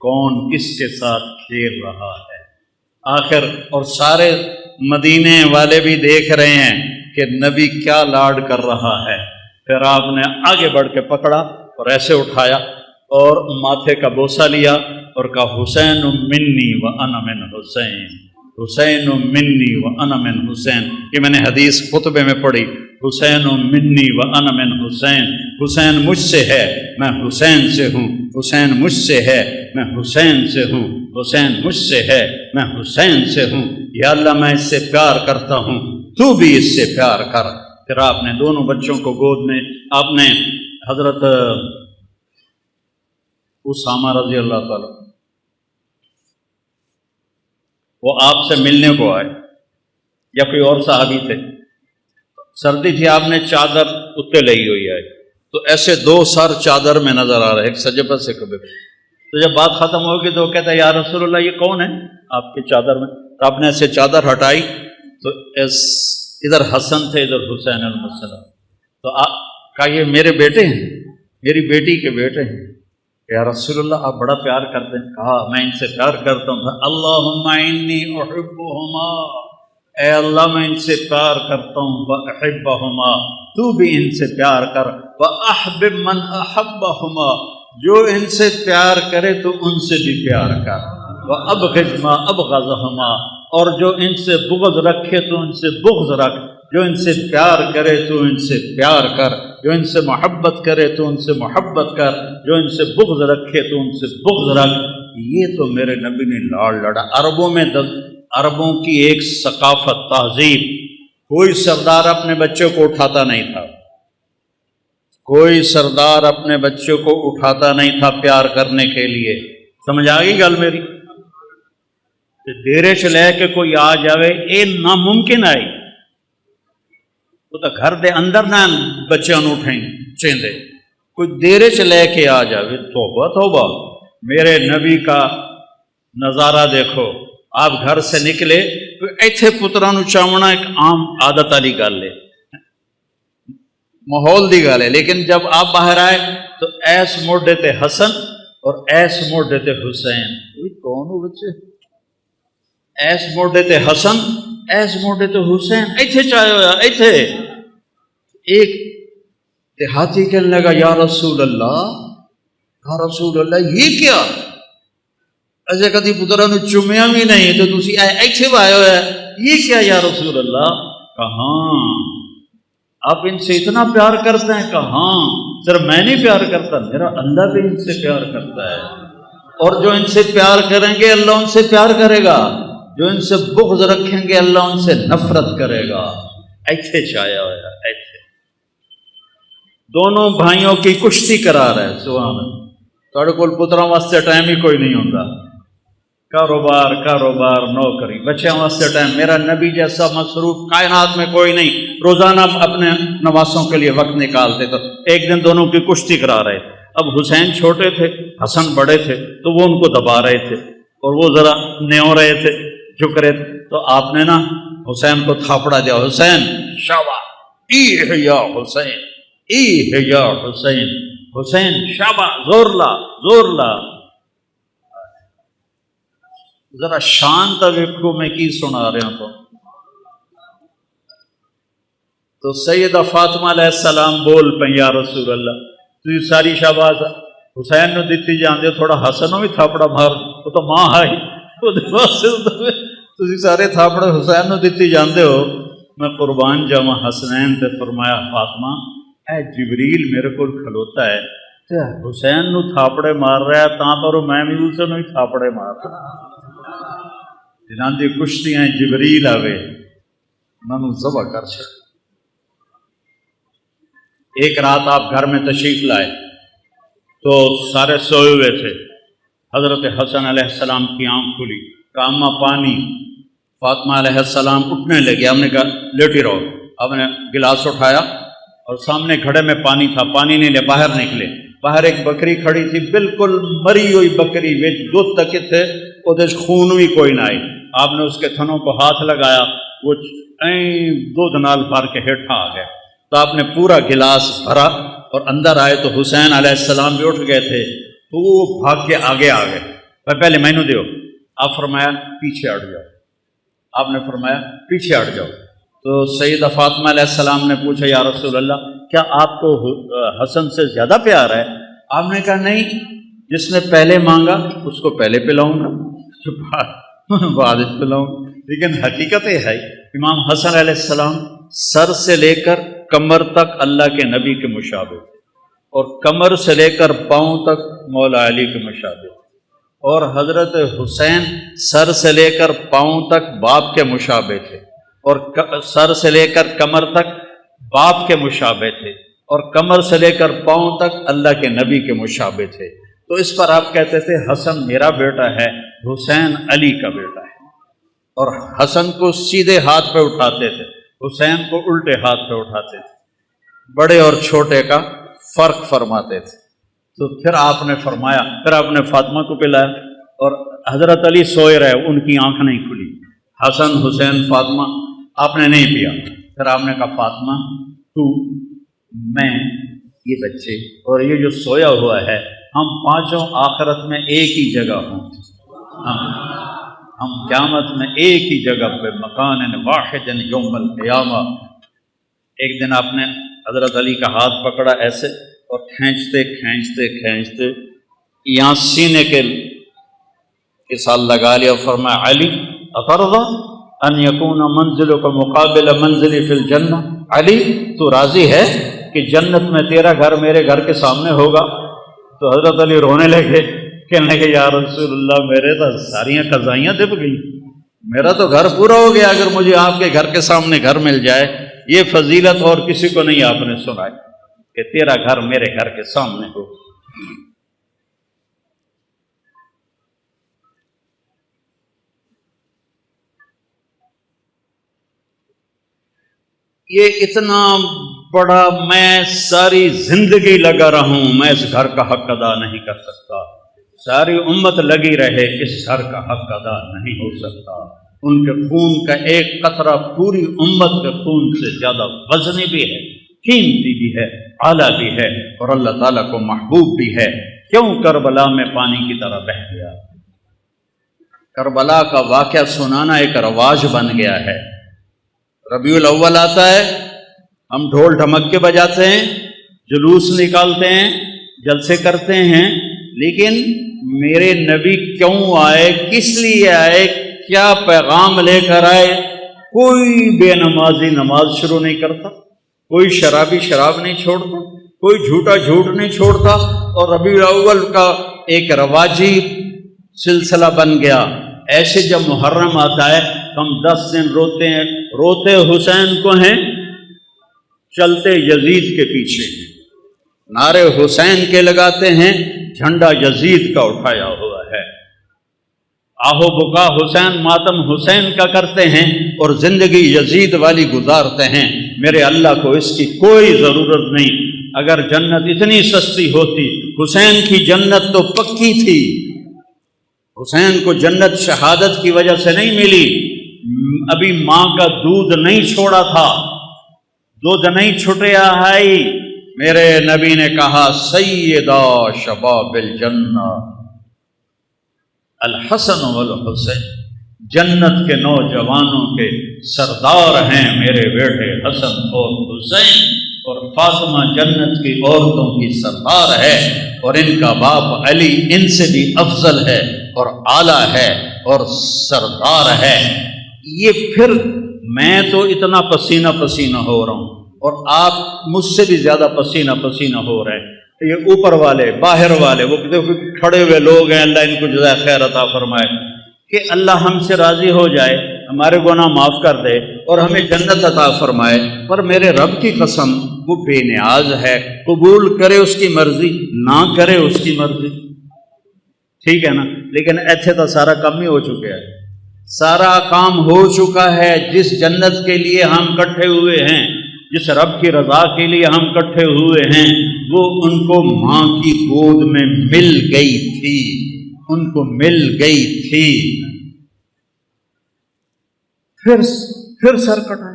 کون کس کے ساتھ کھیل رہا ہے آخر، اور سارے مدینے والے بھی دیکھ رہے ہیں کہ نبی کیا لاڈ کر رہا ہے۔ پھر آپ نے آگے بڑھ کے پکڑا اور ایسے اٹھایا اور ماتھے کا بوسہ لیا اور کہا حسین منی و انا من حسین، حسین منی و انا من حسین، یہ میں نے حدیث خطبے میں پڑھی، حسین منی و انا من حسین، حسین مجھ سے ہے میں حسین سے ہوں، حسین مجھ سے ہے میں حسین سے ہوں، حسین مجھ سے ہے میں حسین سے ہوں، یا اللہ میں اس سے پیار کرتا ہوں تو بھی اس سے پیار کر۔ پھر آپ نے دونوں بچوں کو گود میں، آپ نے حضرت اسامہ رضی اللہ تعالیٰ وہ آپ سے ملنے کو آئے، یا کوئی اور صحابی تھے، سردی تھی، آپ نے چادر اتنے لئی ہوئی ہے، تو ایسے 2 سر چادر میں نظر آ رہے، ایک سجبت سے کبھی، تو جب بات ختم ہوگی تو وہ کہتا ہے یا رسول اللہ یہ کون ہے آپ کی چادر میں؟ تو آپ نے ایسے چادر ہٹائی تو ادھر حسن تھے ادھر حسین علیہ السلام، تو آپ کہا یہ میرے بیٹے ہیں، میری بیٹی کے بیٹے ہیں، یا رسول اللہ آپ بڑا پیار کرتے ہیں؟ کہا میں ان سے پیار کرتا ہوں، اللہم انی احبہما، اے اللہ میں ان سے پیار کرتا ہوں، واحبہما تو بھی ان سے پیار کر، واحبب من احبہما جو ان سے پیار کرے تو ان سے بھی پیار کر، وابغض ما ابغضہما اور جو ان سے بغض رکھے تو ان سے بغض رکھ، جو ان سے پیار کرے تو ان سے پیار کر، جو ان سے محبت کرے تو ان سے محبت کر، جو ان سے بغض رکھے تو ان سے بغض رکھ۔ یہ تو میرے نبی نے لاڑ لڑا۔ عربوں میں عربوں کی ایک ثقافت، تہذیب، کوئی سردار اپنے بچوں کو اٹھاتا نہیں تھا، کوئی سردار اپنے بچوں کو اٹھاتا نہیں تھا پیار کرنے کے لیے۔ سمجھ آ گئی گل میری؟ دیرے سے لے کے کوئی آ جاوے یہ ناممکن ہے، وہ تو گھر دے اندر نہ بچوں نو اٹھیں چیندے، کوئی دیرے سے لے کے آ جاوے، توبہ توبہ۔ میرے نبی کا نظارہ دیکھو، آپ گھر سے نکلے تو ایتھے پترا نو چاونا ایک عام عادت والی گل ہے، ماحول دی گل ہے، لیکن جب آپ باہر آئے تو ایس موڈے تے حسن اور ایس موڈے تے حسین، کون ہو بچے؟ ایس موڈے تے حسن، ایس موڈے تے حسین، ایتھے چاہے ہویا ایتھے۔ ایک دیہاتی کہنے لگا یا رسول اللہ، یا رسول اللہ یہ کیا؟ اجے کدی پترا نو چومیا بھی نہیں تو تسی ایتھے آئے ہوئے، یہ کیا یا رسول اللہ؟ کہاں آپ ان سے اتنا پیار کرتے ہیں؟ کہاں صرف میں نہیں پیار کرتا، میرا اللہ بھی ان سے پیار کرتا ہے، اور جو ان سے پیار کریں گے اللہ ان سے پیار کرے گا، جو ان سے بغض رکھیں گے اللہ ان سے نفرت کرے گا۔ ایتھے چایا ہوا ایتھے دونوں بھائیوں کی کشتی کرا رہے۔ سبحان اللہ، تھوڑے کول پتراں واسطے ٹائم ہی کوئی نہیں ہوتا، کاروبار نوکری بچیاں واسطے ٹائم۔ میرا نبی جیسا مصروف کائنات میں کوئی نہیں، روزانہ اپنے نواسوں کے لیے وقت نکالتے۔ تو ایک دن دونوں کی کشتی کرا رہے تھے۔ اب حسین چھوٹے تھے، حسن بڑے تھے، تو وہ ان کو دبا رہے تھے اور وہ ذرا نیو رہے تھے، جھک رہے تھے۔ تو آپ نے نا حسین کو تھاپڑا دیا، حسین شاباش، ای یا حسین، ای یا حسین، حسین شاباش، زور لا زور لا۔ ذرا شانت ویکھو میں کی سنا رہا ہوں۔ تو سیدہ فاطمہ علیہ السلام بول پہ یا رسول اللہ تھی ساری شاباش حسین نو دیتی جاندے، تھوڑا حسن نو بھی تھاپڑا مار، وہ تو ماں آئی تھی سارے تھاپڑے حسین نو دیتی جاندے ہو، میں قربان جاواں حسنین تے فرمایا فاطمہ اے جبریل میرے کو کھلوتا ہے تے حسین نو تھاپڑے مار رہا ہے، تاں پر میں بھی اسے نو ہی تھاپڑے مار رہا جنہاں دی کشتیاں جبریل آوے میں ذبح کر چھڑ۔ ایک رات آپ گھر میں تشریف لائے تو سارے سوئے ہوئے تھے، حضرت حسن علیہ السلام کی آنکھ کھلی، کہا اماں پانی۔ فاطمہ علیہ السلام اٹھنے لگے، ہم نے کہا لیٹی رہو۔ آپ نے گلاس اٹھایا اور سامنے گھڑے میں پانی تھا، پانی نہیں لے، باہر نکلے، باہر ایک بکری کھڑی تھی، بالکل مری ہوئی بکری، وچ دودھ تک تھے، وہ خون بھی کوئی نہ آئی۔ آپ نے اس کے تھنوں کو ہاتھ لگایا، وہ دودھ نال بھر کے ہیٹھا آ گیا۔ تو آپ نے پورا گلاس بھرا اور اندر آئے تو حسین علیہ السلام بھی اٹھ گئے تھے، تو وہ بھاگ کے آگے آ گئے، پہلے مینو دیو۔ آپ فرمایا پیچھے ہٹ جاؤ، آپ نے فرمایا پیچھے ہٹ جاؤ۔ تو سیدہ فاطمہ علیہ السلام نے پوچھا یا رسول اللہ کیا آپ کو حسن سے زیادہ پیار ہے؟ آپ نے کہا نہیں، جس نے پہلے مانگا اس کو پہلے پلاؤں گا، بعد پلاؤں گا۔ لیکن حقیقت یہ ہے امام حسن علیہ السلام سر سے لے کر کمر تک اللہ کے نبی کے مشابہ تھے، اور کمر سے لے کر پاؤں تک مولا علی کے مشابہ تھے، اور حضرت حسین سر سے لے کر پاؤں تک باپ کے مشابہ تھے، اور سر سے لے کر کمر تک باپ کے مشابہ تھے، اور کمر سے لے کر پاؤں تک اللہ کے نبی کے مشابہ تھے۔ تو اس پر آپ کہتے تھے حسن میرا بیٹا ہے، حسین علی کا بیٹا ہے، اور حسن کو سیدھے ہاتھ پہ اٹھاتے تھے، حسین کو الٹے ہاتھ پہ اٹھاتے تھے، بڑے اور چھوٹے کا فرق فرماتے تھے۔ تو پھر آپ نے فرمایا، پھر آپ نے فاطمہ کو پلایا، اور حضرت علی سوئے رہے، ان کی آنکھ نہیں کھلی، حسن حسین فاطمہ، آپ نے نہیں پیا۔ پھر آپ نے کہا فاطمہ تو میں یہ بچے اور یہ جو سویا ہوا ہے، ہم پانچوں آخرت میں ایک ہی جگہ ہوں، ہم قیامت میں ایک ہی جگہ پہ، مکان واحد یوم القیامہ۔ ایک دن آپ نے حضرت علی کا ہاتھ پکڑا ایسے اور کھینچتے کھینچتے کھینچتے یہاں سینے کے ساتھ لگا لیا، فرمایا علی اترضی ان یکون منزلک مقابل منزلی فی الجنہ، علی تو راضی ہے کہ جنت میں تیرا گھر میرے گھر کے سامنے ہوگا؟ تو حضرت علی رونے لگے، کہنے لگے یا رسول اللہ میرے تو ساریاں قضائیاں دب گئی، میرا تو گھر پورا ہو گیا اگر مجھے آپ کے گھر کے سامنے گھر مل جائے۔ یہ فضیلت اور کسی کو نہیں آپ نے سنائی کہ تیرا گھر میرے گھر کے سامنے ہو۔ یہ اتنا بڑا، میں ساری زندگی لگا رہا ہوں، میں اس گھر کا حق ادا نہیں کر سکتا، ساری امت لگی رہے، اس گھر کا حق ادا نہیں ہو سکتا۔ ان کے خون کا ایک قطرہ پوری امت کے خون سے زیادہ وزنی بھی ہے، قیمتی بھی ہے، اعلیٰ بھی ہے، اور اللہ تعالیٰ کو محبوب بھی ہے۔ کیوں کربلا میں پانی کی طرح بہہ گیا۔ کربلا کا واقعہ سنانا ایک رواج بن گیا ہے۔ ربیع الاول آتا ہے، ہم ڈھول ڈھمکے بجاتے ہیں، جلوس نکالتے ہیں، جلسے کرتے ہیں، لیکن میرے نبی کیوں آئے، کس لیے آئے، کیا پیغام لے کر آئے؟ کوئی بے نمازی نماز شروع نہیں کرتا، کوئی شرابی شراب نہیں چھوڑتا، کوئی جھوٹا جھوٹ نہیں چھوڑتا، اور ربیع الاول کا ایک رواجی سلسلہ بن گیا۔ ایسے جب محرم آتا ہے ہم 10 دن روتے ہیں، روتے حسین کو ہیں، چلتے یزید کے پیچھے ہیں، نعرے حسین کے لگاتے ہیں، جھنڈا یزید کا اٹھایا ہوا ہے، آہو بکا حسین، ماتم حسین کا کرتے ہیں، اور زندگی یزید والی گزارتے ہیں۔ میرے اللہ کو اس کی کوئی ضرورت نہیں۔ اگر جنت اتنی سستی ہوتی، حسین کی جنت تو پکی تھی۔ حسین کو جنت شہادت کی وجہ سے نہیں ملی، ابھی ماں کا دودھ نہیں چھوڑا تھا، دودھ نہیں چھٹیا ہے۔ میرے نبی نے کہا سیدہ شباب الجنہ الحسن والحسین، جنت کے نوجوانوں کے سردار ہیں میرے بیٹے حسن اور حسین، اور فاطمہ جنت کی عورتوں کی سردار ہے، اور ان کا باپ علی ان سے بھی افضل ہے اور اعلیٰ ہے اور سردار ہے۔ یہ پھر میں تو اتنا پسینہ پسینہ ہو رہا ہوں اور آپ مجھ سے بھی زیادہ پسینہ پسینہ ہو رہے ہیں۔ یہ اوپر والے باہر والے وہ کھڑے ہوئے لوگ ہیں، اللہ ان کو جزائے خیر عطا فرمائے، کہ اللہ ہم سے راضی ہو جائے، ہمارے گناہ معاف کر دے اور ہمیں جنت عطا فرمائے۔ پر میرے رب کی قسم وہ بے نیاز ہے، قبول کرے اس کی مرضی، نہ کرے اس کی مرضی، ٹھیک ہے نا۔ لیکن ایتھے تو سارا کام ہی ہو چکا ہے، سارا کام ہو چکا ہے۔ جس جنت کے لیے ہم کٹھے ہوئے ہیں، جس رب کی رضا کے لیے ہم کٹھے ہوئے ہیں، وہ ان کو ماں کی گود میں مل گئی تھی، ان کو مل گئی تھی۔ پھر سر کٹائے۔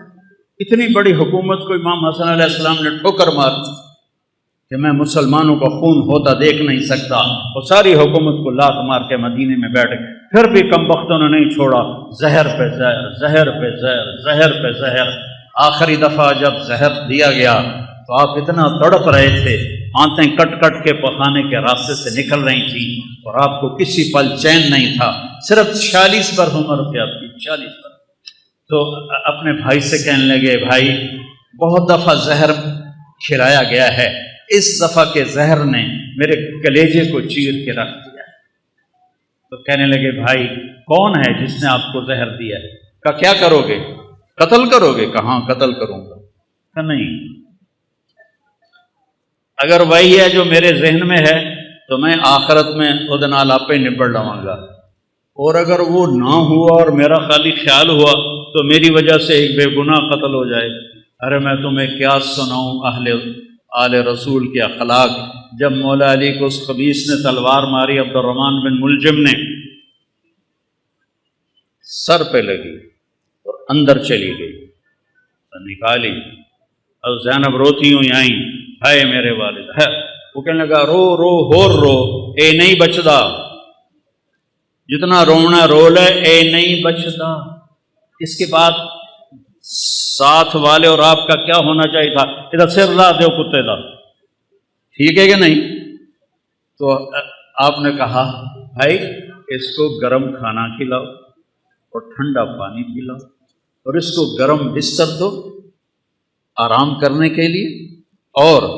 اتنی بڑی حکومت کو امام حسن علیہ السلام نے ٹھوکر مار کہ میں مسلمانوں کا خون ہوتا دیکھ نہیں سکتا، اور ساری حکومت کو لات مار کے مدینے میں بیٹھ گئے۔ پھر بھی کم بختوں نے نہیں چھوڑا، زہر پہ زہر، زہر پہ زہر، زہر پہ زہر۔ آخری دفعہ جب زہر دیا گیا تو آپ اتنا تڑپ رہے تھے، آنتیں کٹ کٹ کے پخانے کے راستے سے نکل رہی تھیں، اور آپ کو کسی پل چین نہیں تھا۔ صرف 46 پر عمر تھی آپ کی، 46 پر۔ تو اپنے بھائی سے کہنے لگے، بھائی بہت دفعہ زہر کھلایا گیا ہے، اس دفعہ کے زہر نے میرے کلیجے کو چیر کے رکھ دیا۔ تو کہنے لگے، بھائی کون ہے جس نے آپ کو زہر دیا ہے؟ کہا کیا کرو گے؟ قتل کرو گے؟ کہاں قتل کروں گا۔ کہا نہیں، اگر وہی ہے جو میرے ذہن میں ہے تو میں آخرت میں خود نال آپ پہ نبڑ لواں گا، اور اگر وہ نہ ہوا اور میرا خالی خیال ہوا تو میری وجہ سے ایک بے گناہ قتل ہو جائے۔ ارے میں تمہیں کیا سناؤں آل رسول کے اخلاق۔ جب مولا علی کو اس خبیث نے تلوار ماری، عبد الرحمن بن ملجم نے، سر پہ لگی اور اندر چلی گئی، نکالی، اور زینب روتی ہوئی آئیں، ہائے میرے والد ہے۔ وہ کہنے لگا، رو رو ہور رو، اے نہیں بچدا، جتنا رونا رو لے، اے نہیں بچدا۔ اس کے بعد ساتھ والے اور آپ کا کیا ہونا چاہیے تھا؟ ادھر سر لا دو کتے دا، ٹھیک ہے کہ نہیں؟ تو آپ نے کہا، بھائی اس کو گرم کھانا کھلاؤ اور ٹھنڈا پانی پلاؤ، اور اس کو گرم بستر دو آرام کرنے کے لیے، اور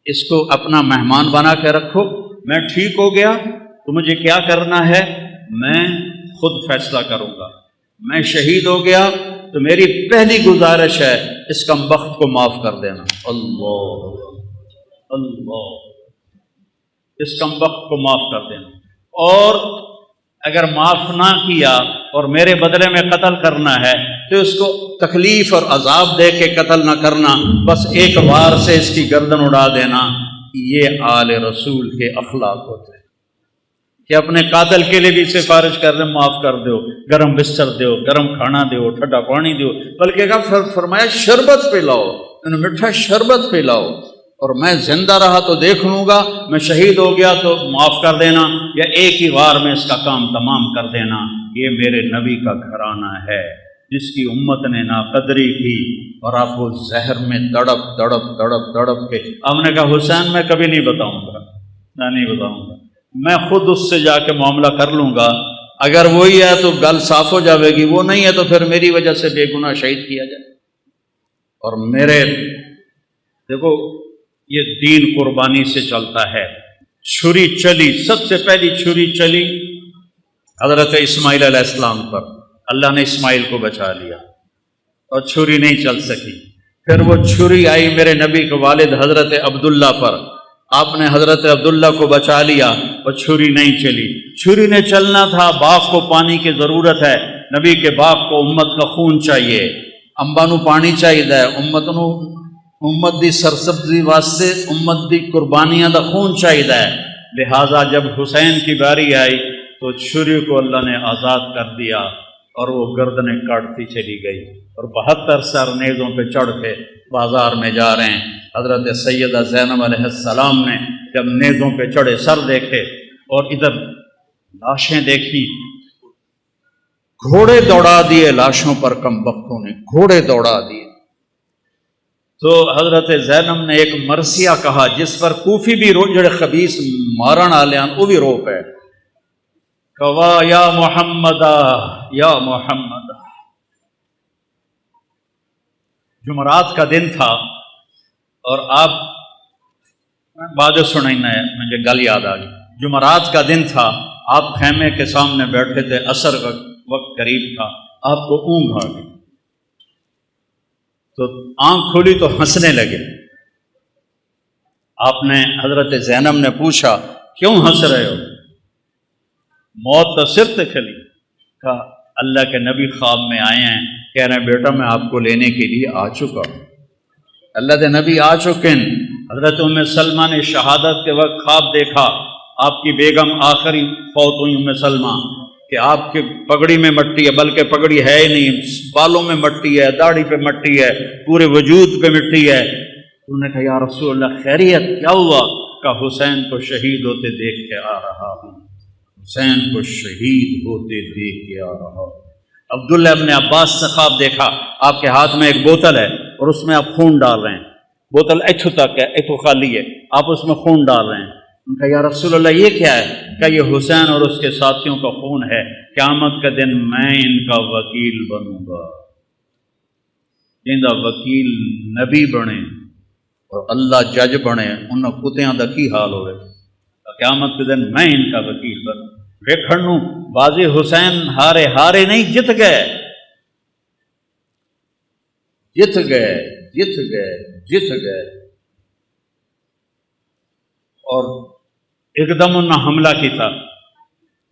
اس کو اپنا مہمان بنا کے رکھو۔ میں ٹھیک ہو گیا تو مجھے کیا کرنا ہے میں خود فیصلہ کروں گا۔ میں شہید ہو گیا تو میری پہلی گزارش ہے اس کمبخت کو معاف کر دینا۔ اللہ اللہ، اس کمبخت کو معاف کر دینا، اور اگر معاف نہ کیا اور میرے بدلے میں قتل کرنا ہے تو اس کو تکلیف اور عذاب دے کے قتل نہ کرنا، بس ایک وار سے اس کی گردن اڑا دینا۔ یہ آل رسول کے اخلاق ہوتے ہیں کہ اپنے قاتل کے لیے بھی سفارش کر دیں، معاف کر دو، گرم بستر دو، گرم کھانا دو، ٹھنڈا پانی دو، بلکہ فرمایا شربت پلاؤ، میٹھا شربت پلاؤ۔ اور میں زندہ رہا تو دیکھ لوں گا، میں شہید ہو گیا تو معاف کر دینا، یا ایک ہی وار میں اس کا کام تمام کر دینا۔ یہ میرے نبی کا گھرانہ ہے جس کی امت نے ناقدری کی، اور آپ وہ زہر میں تڑپ تڑپ تڑپ تڑپ کے ہم نے کہا حسین میں کبھی نہیں بتاؤں گا، میں نہیں بتاؤں گا، میں خود اس سے جا کے معاملہ کر لوں گا، اگر وہی ہے تو گل صاف ہو جاوے گی، وہ نہیں ہے تو پھر میری وجہ سے بے گناہ شہید کیا جائے۔ اور میرے دیکھو یہ دین قربانی سے چلتا ہے۔ چھری چلی، سب سے پہلی چھری چلی حضرت اسماعیل علیہ السلام پر، اللہ نے اسماعیل کو بچا لیا اور چھری نہیں چل سکی۔ پھر وہ چھری آئی میرے نبی کے والد حضرت عبداللہ پر، آپ نے حضرت عبداللہ کو بچا لیا اور چھری نہیں چلی۔ چھری نے چلنا تھا، باغ کو پانی کی ضرورت ہے، نبی کے باغ کو امت کا خون چاہیے، انباں نوں پانی چاہیے، امت دی سرسبزی واسطے امت دی قربانیاں دا خون چاہیے۔ لہٰذا جب حسین کی باری آئی تو چھری کو اللہ نے آزاد کر دیا اور وہ گردنیں کاٹتی چلی گئی، اور 72 سر نیزوں پہ چڑھ کے بازار میں جا رہے ہیں۔ حضرت سیدہ زینب علیہ السلام نے جب نیزوں پہ چڑھے سر دیکھے اور ادھر لاشیں دیکھی، گھوڑے دوڑا دیے لاشوں پر، کم بختوں نے گھوڑے دوڑا دیے۔ تو حضرت زینب نے ایک مرثیہ کہا جس پر کوفی بھی جڑے خبیث مارن والے وہ بھی رو پے، کہا یا محمد یا محمد۔ جمعرات کا دن تھا اور آپ بعد سننا ہے، مجھے گل یاد آ گئی، جمعرات کا دن تھا، آپ خیمے کے سامنے بیٹھے تھے، عصر کا وقت قریب تھا، آپ کو اونگ آ گئی تو آنکھ کھلی تو ہنسنے لگے۔ آپ نے حضرت زینب نے پوچھا کیوں ہنس رہے ہو؟ موت تو سر تے کھلی۔ کہا اللہ کے نبی خواب میں آئے ہیں، کہہ رہے ہیں بیٹا میں آپ کو لینے کے لیے آ چکا ہوں۔ اللہ کے نبی آ چکے ہیں۔ حضرت ام سلمہ نے شہادت کے وقت خواب دیکھا، آپ کی بیگم آخری فوت ہوئی ام سلمہ، کہ آپ کے پگڑی میں مٹی ہے، بلکہ پگڑی ہے ہی نہیں، بالوں میں مٹی ہے، داڑھی پہ مٹی ہے، پورے وجود پہ مٹی ہے۔ انہوں نے کہا یا رسول اللہ خیریت کیا ہوا؟ کہ حسین کو شہید ہوتے دیکھ کے آ رہا ہوں، حسین کو شہید ہوتے دیکھ کے آ رہا ہوں۔ عبداللہ ابن عباس سے خواب دیکھا، آپ کے ہاتھ میں ایک بوتل ہے اور اس میں آپ خون ڈال رہے ہیں، بوتل ایتھو تک ہے، ایتھو خالی ہے، آپ اس میں خون ڈال رہے ہیں۔ ان کا یا رسول اللہ یہ کیا ہے؟ کہ یہ حسین اور اس کے ساتھیوں کا خون ہے، قیامت کے دن میں ان کا وکیل بنوں گا۔ جن کا وکیل نبی بنے اور اللہ جج بنے، ان کتیاں دا کی حال ہوئے؟ قیامت کے دن میں ان کا وکیل بنوں۔ ویکھن نوں بازی حسین ہارے نہیں، جت گئے جت گئے جت گئے جت گئے۔ اور ایک دم انہوں نے حملہ کیا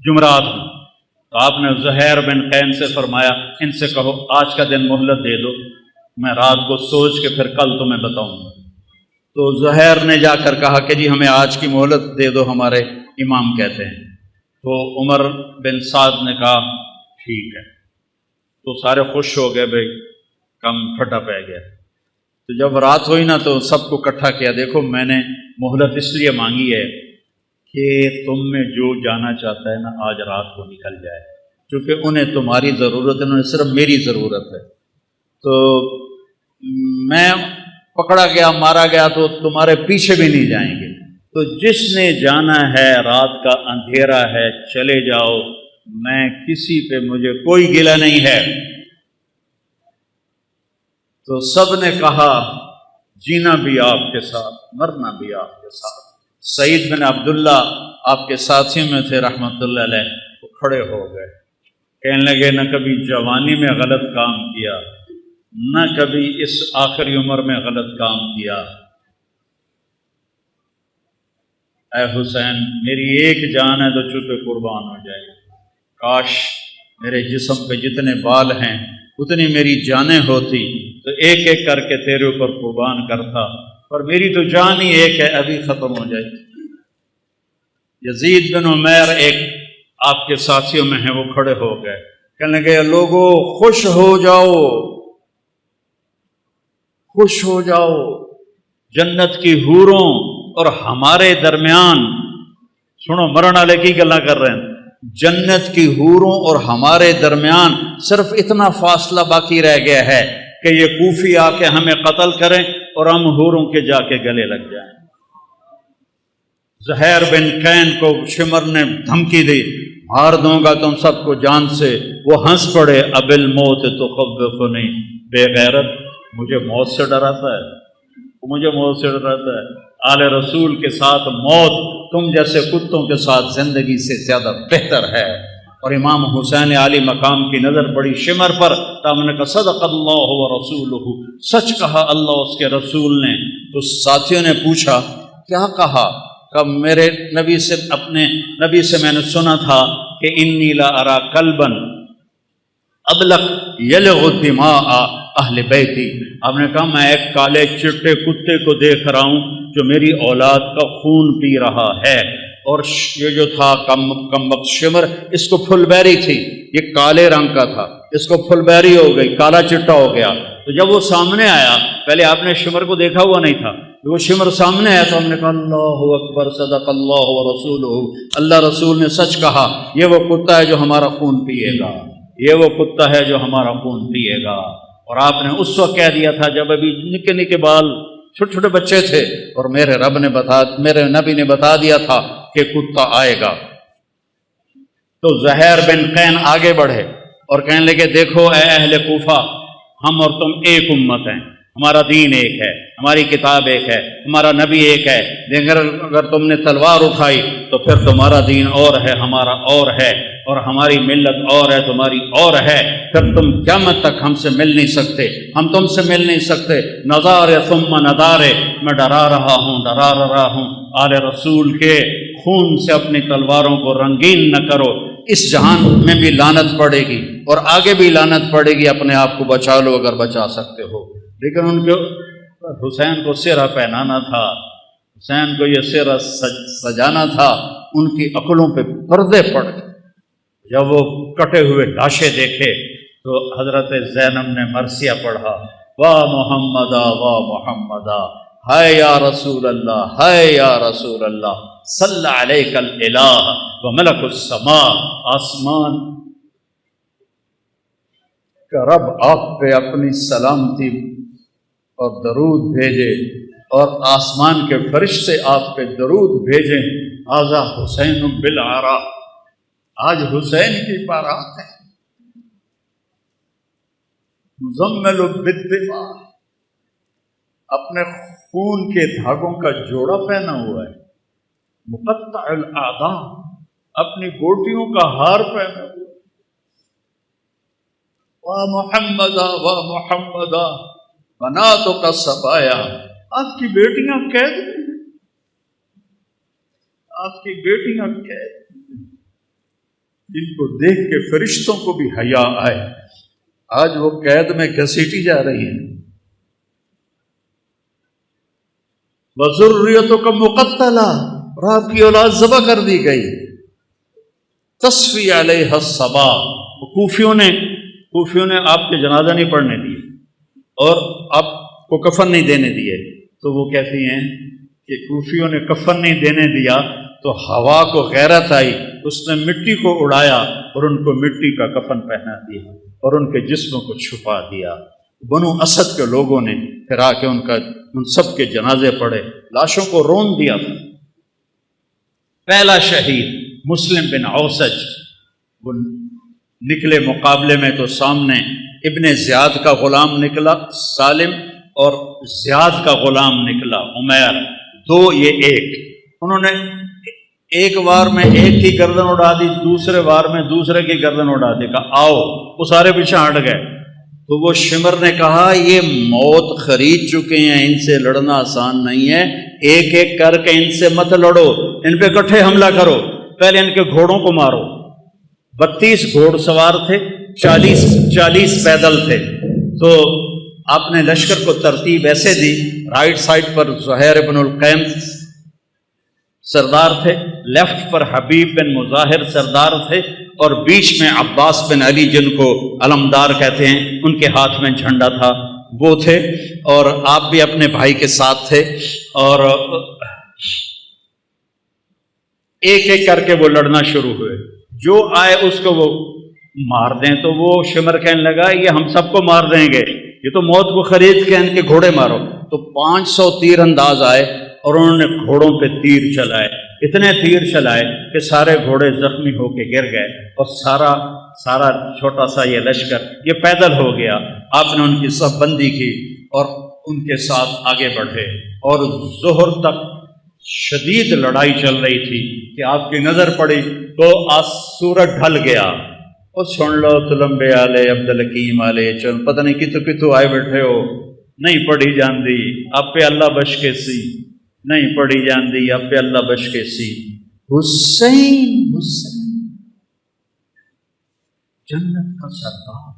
جمعرات میں، تو آپ نے زہیر بن قین سے فرمایا ان سے کہو آج کا دن مہلت دے دو، میں رات کو سوچ کے پھر کل تمہیں بتاؤں گا۔ تو زہیر نے جا کر کہا کہ جی ہمیں آج کی مہلت دے دو، ہمارے امام کہتے ہیں۔ تو عمر بن سعد نے کہا ٹھیک ہے۔ تو سارے خوش ہو گئے، بھائی کم پھٹا پہ گیا۔ تو جب رات ہوئی نا تو سب کو اکٹھا کیا، دیکھو میں نے مہلت اس لیے مانگی ہے کہ تم میں جو جانا چاہتا ہے نا آج رات کو نکل جائے، کیونکہ انہیں تمہاری ضرورت ہے، انہیں صرف میری ضرورت ہے۔ تو میں پکڑا گیا، مارا گیا تو تمہارے پیچھے بھی نہیں جائیں گے، تو جس نے جانا ہے رات کا اندھیرا ہے چلے جاؤ، میں کسی پہ مجھے کوئی گلہ نہیں ہے۔ تو سب نے کہا جینا بھی آپ کے ساتھ، مرنا بھی آپ کے ساتھ۔ سعید بن عبداللہ آپ کے ساتھیوں میں تھے رحمۃ اللہ علیہ، وہ کھڑے ہو گئے، کہنے لگے نہ کبھی جوانی میں غلط کام کیا، نہ کبھی اس آخری عمر میں غلط کام کیا۔ اے حسین میری ایک جان ہے تو چوپے قربان ہو جائے، کاش میرے جسم پہ جتنے بال ہیں اتنی میری جانیں ہوتی تو ایک ایک کر کے تیرے اوپر قربان کرتا، پر میری تو جان ہی ایک ہے، ابھی ختم ہو جائے۔ یزید بن عمیر ایک آپ کے ساتھیوں میں ہیں، وہ کھڑے ہو گئے، کہنے لگے لوگو خوش ہو جاؤ، خوش ہو جاؤ، جنت کی حوروں اور ہمارے درمیان، سنو مرن والے کی گلاں کر رہے ہیں، جنت کی حوروں اور ہمارے درمیان صرف اتنا فاصلہ باقی رہ گیا ہے کہ یہ کوفی آ کے ہمیں قتل کریں اور ہم حوروں کے جا کے گلے لگ جائیں۔ زہیر بن کین کو شمر نے دھمکی دی، مار دوں گا تم سب کو جان سے، وہ ہنس پڑے، اب الموت تخوفنی، بے غیرت مجھے موت سے ڈراتا ہے، مجھے موت سے ڈراتا ہے۔ آل رسول کے ساتھ موت تم جیسے کتوں کے ساتھ زندگی سے زیادہ بہتر ہے۔ اور امام حسین عالی مقام کی نظر پڑی شمر پر، تو ہم نے کہا صدق اللہ و رسولہ، سچ کہا اللہ اس کے رسول نے۔ تو ساتھیوں نے پوچھا کیا کہا؟ کہ میرے نبی سے، اپنے نبی سے میں نے سنا تھا کہ انی لا ارا کلبا ابلق یلغ دماء اہل بیتی۔ آپ نے کہا میں ایک کالے چٹے کتے کو دیکھ رہا ہوں جو میری اولاد کا خون پی رہا ہے۔ اور یہ جو تھا کم وقت شمر، اس کو پھل بیری تھی، یہ کالے رنگ کا تھا، اس کو پھل بیری ہو گئی، کالا چٹا ہو گیا۔ تو جب وہ سامنے آیا، پہلے آپ نے شمر کو دیکھا ہوا نہیں تھا، جب وہ شمر سامنے آیا تو ہم نے کہا اللہ اکبر، صدق اللہ و رسولہ، اللہ رسول نے سچ کہا، یہ وہ کتا ہے جو ہمارا خون پیے گا، یہ وہ کتا ہے جو ہمارا خون پیے گا۔ اور آپ نے اس وقت کہہ دیا تھا جب ابھی نکے نکے بال، چھوٹے چھوٹے بچے تھے، اور میرے نبی نے بتا دیا تھا کہ کتا آئے گا۔ تو زہیر بن قین آگے بڑھے اور کہنے لگے دیکھو اے اہل کوفہ، ہم اور تم ایک امت ہیں، ہمارا دین ایک ہے، ہماری کتاب ایک ہے، ہمارا نبی ایک ہے، لیکن اگر تم نے تلوار اٹھائی تو پھر تمہارا دین اور ہے، ہمارا اور ہے، اور ہماری ملت اور ہے، تمہاری اور ہے، پھر تم قیامت تک ہم سے مل نہیں سکتے، ہم تم سے مل نہیں سکتے۔ نظار ثم ندارے، میں ڈرا رہا ہوں آل رسول کے خون سے اپنی تلواروں کو رنگین نہ کرو، اس جہان میں بھی لعنت پڑے گی اور آگے بھی لعنت پڑے گی، اپنے آپ کو بچا لو اگر بچا سکتے ہو۔ لیکن ان کو حسین کو سہرہ پہنانا تھا، حسین کو یہ سہرہ سجانا تھا، ان کی عقلوں پہ پردے پڑ گئے۔ جب وہ کٹے ہوئے لاشیں دیکھے تو حضرت زینب نے مرثیہ پڑھا، واہ محمدا واہ محمدا، ہائے یا رسول اللہ، ہائے یا رسول اللہ، صلی علیک الالہ و ملک السماء، آسمان کا رب آپ پہ اپنی سلامتی اور درود بھیجے، اور آسمان کے فرشتے آپ پہ درود بھیجیں۔ ھذا حسین بالعراء، آج حسین کی بارات ہے، مزمل بالدماء، اپنے خون کے دھاگوں کا جوڑا پہنا ہوا ہے، مقطع الاعضاء، اپنی گوٹیوں کا ہار پہنا ہوا ہے، واہ محمدا واہ محمدا بناتک الصبایا، آپ کی بیٹیاں قید ہیں، آپ کی بیٹیاں قید ہیں، جن کو دیکھ کے فرشتوں کو بھی حیا آئے، آج وہ قید میں گھسیٹی جا رہی ہیں۔ وَذُرِّيَّتُكَ مُقَتَّلَةٌ، اور آپ کی اولاد ذبح کر دی گئی۔ تَصْفِي عَلَيْهَا الصَّبَا، کوفیوں نے آپ کے جنازہ نہیں پڑھنے دیے اور آپ کو کفن نہیں دینے دیے، تو وہ کہتی ہیں کہ کوفیوں نے کفن نہیں دینے دیا تو ہوا کو غیرت آئی، اس نے مٹی کو اڑایا اور ان کو مٹی کا کفن پہنا دیا اور ان کے جسموں کو چھپا دیا۔ بنو اسد کے لوگوں نے پھر آ کے ان سب کے جنازے پڑھے، لاشوں کو رون دیا تھا۔ پہلا شہید مسلم بن اوسج، وہ نکلے مقابلے میں تو سامنے ابن زیاد کا غلام نکلا سالم، اور زیاد کا غلام نکلا عمیر، دو یہ ایک، انہوں نے ایک وار میں ایک کی گردن اڑا دی، دوسرے وار میں دوسرے کی گردن اڑا دی، کہا آؤ، وہ سارے پیچھے ہٹ گئے۔ تو وہ شمر نے کہا یہ موت خرید چکے ہیں، ان سے لڑنا آسان نہیں ہے، ایک ایک کر کے ان سے مت لڑو، ان پہ اکٹھے حملہ کرو، پہلے ان کے گھوڑوں کو مارو۔ 32 گھوڑ سوار تھے، 40 پیدل تھے، تو آپ نے لشکر کو ترتیب ایسے دی، رائٹ سائڈ پر زہیر بن القیم سردار تھے، لیفٹ پر حبیب بن مظاہر سردار تھے، اور بیچ میں عباس بن علی جن کو علمدار کہتے ہیں، ان کے ہاتھ میں جھنڈا تھا، وہ تھے اور آپ بھی اپنے بھائی کے ساتھ تھے، اور ایک ایک کر کے وہ لڑنا شروع ہوئے، جو آئے اس کو وہ مار دیں۔ تو وہ شمر کہنے لگا یہ ہم سب کو مار دیں گے، یہ تو موت کو خرید کے ان کے گھوڑے مارو۔ تو 500 تیر انداز آئے اور انہوں نے گھوڑوں پہ تیر چلائے، اتنے تیر چلائے کہ سارے گھوڑے زخمی ہو کے گر گئے، اور سارا چھوٹا سا یہ لشکر یہ پیدل ہو گیا۔ آپ نے ان کی صف بندی کی اور ان کے ساتھ آگے بڑھے، اور ظہر تک شدید لڑائی چل رہی تھی کہ آپ کی نظر پڑی تو سورج ڈھل گیا، اور سن لو تلمبے آلے عبدالحکیم آلے چل، پتہ نہیں کتوں آئے بیٹھے ہو، نہیں پڑھی جاندی آپ پہ اللہ بش کے سی، نہیں پڑھی جاندی آپ پہ اللہ بش کے سی۔ حسین جنت کا سردار،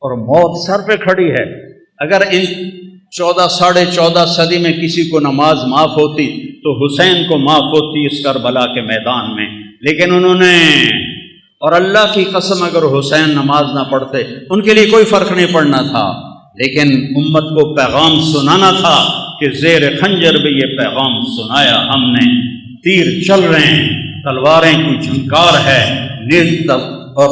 اور موت سر پہ کھڑی ہے۔ اگر ان 14 صدی میں کسی کو نماز معاف ہوتی تو حسین کو معاف ہوتی اس کربلا کے میدان میں، لیکن انہوں نے، اور اللہ کی قسم اگر حسین نماز نہ پڑھتے ان کے لیے کوئی فرق نہیں پڑنا تھا، لیکن امت کو پیغام سنانا تھا کہ زیر خنجر بھی یہ پیغام سنایا ہم نے، تیر چل رہے ہیں، تلواریں کی جھنکار ہے، نیز اور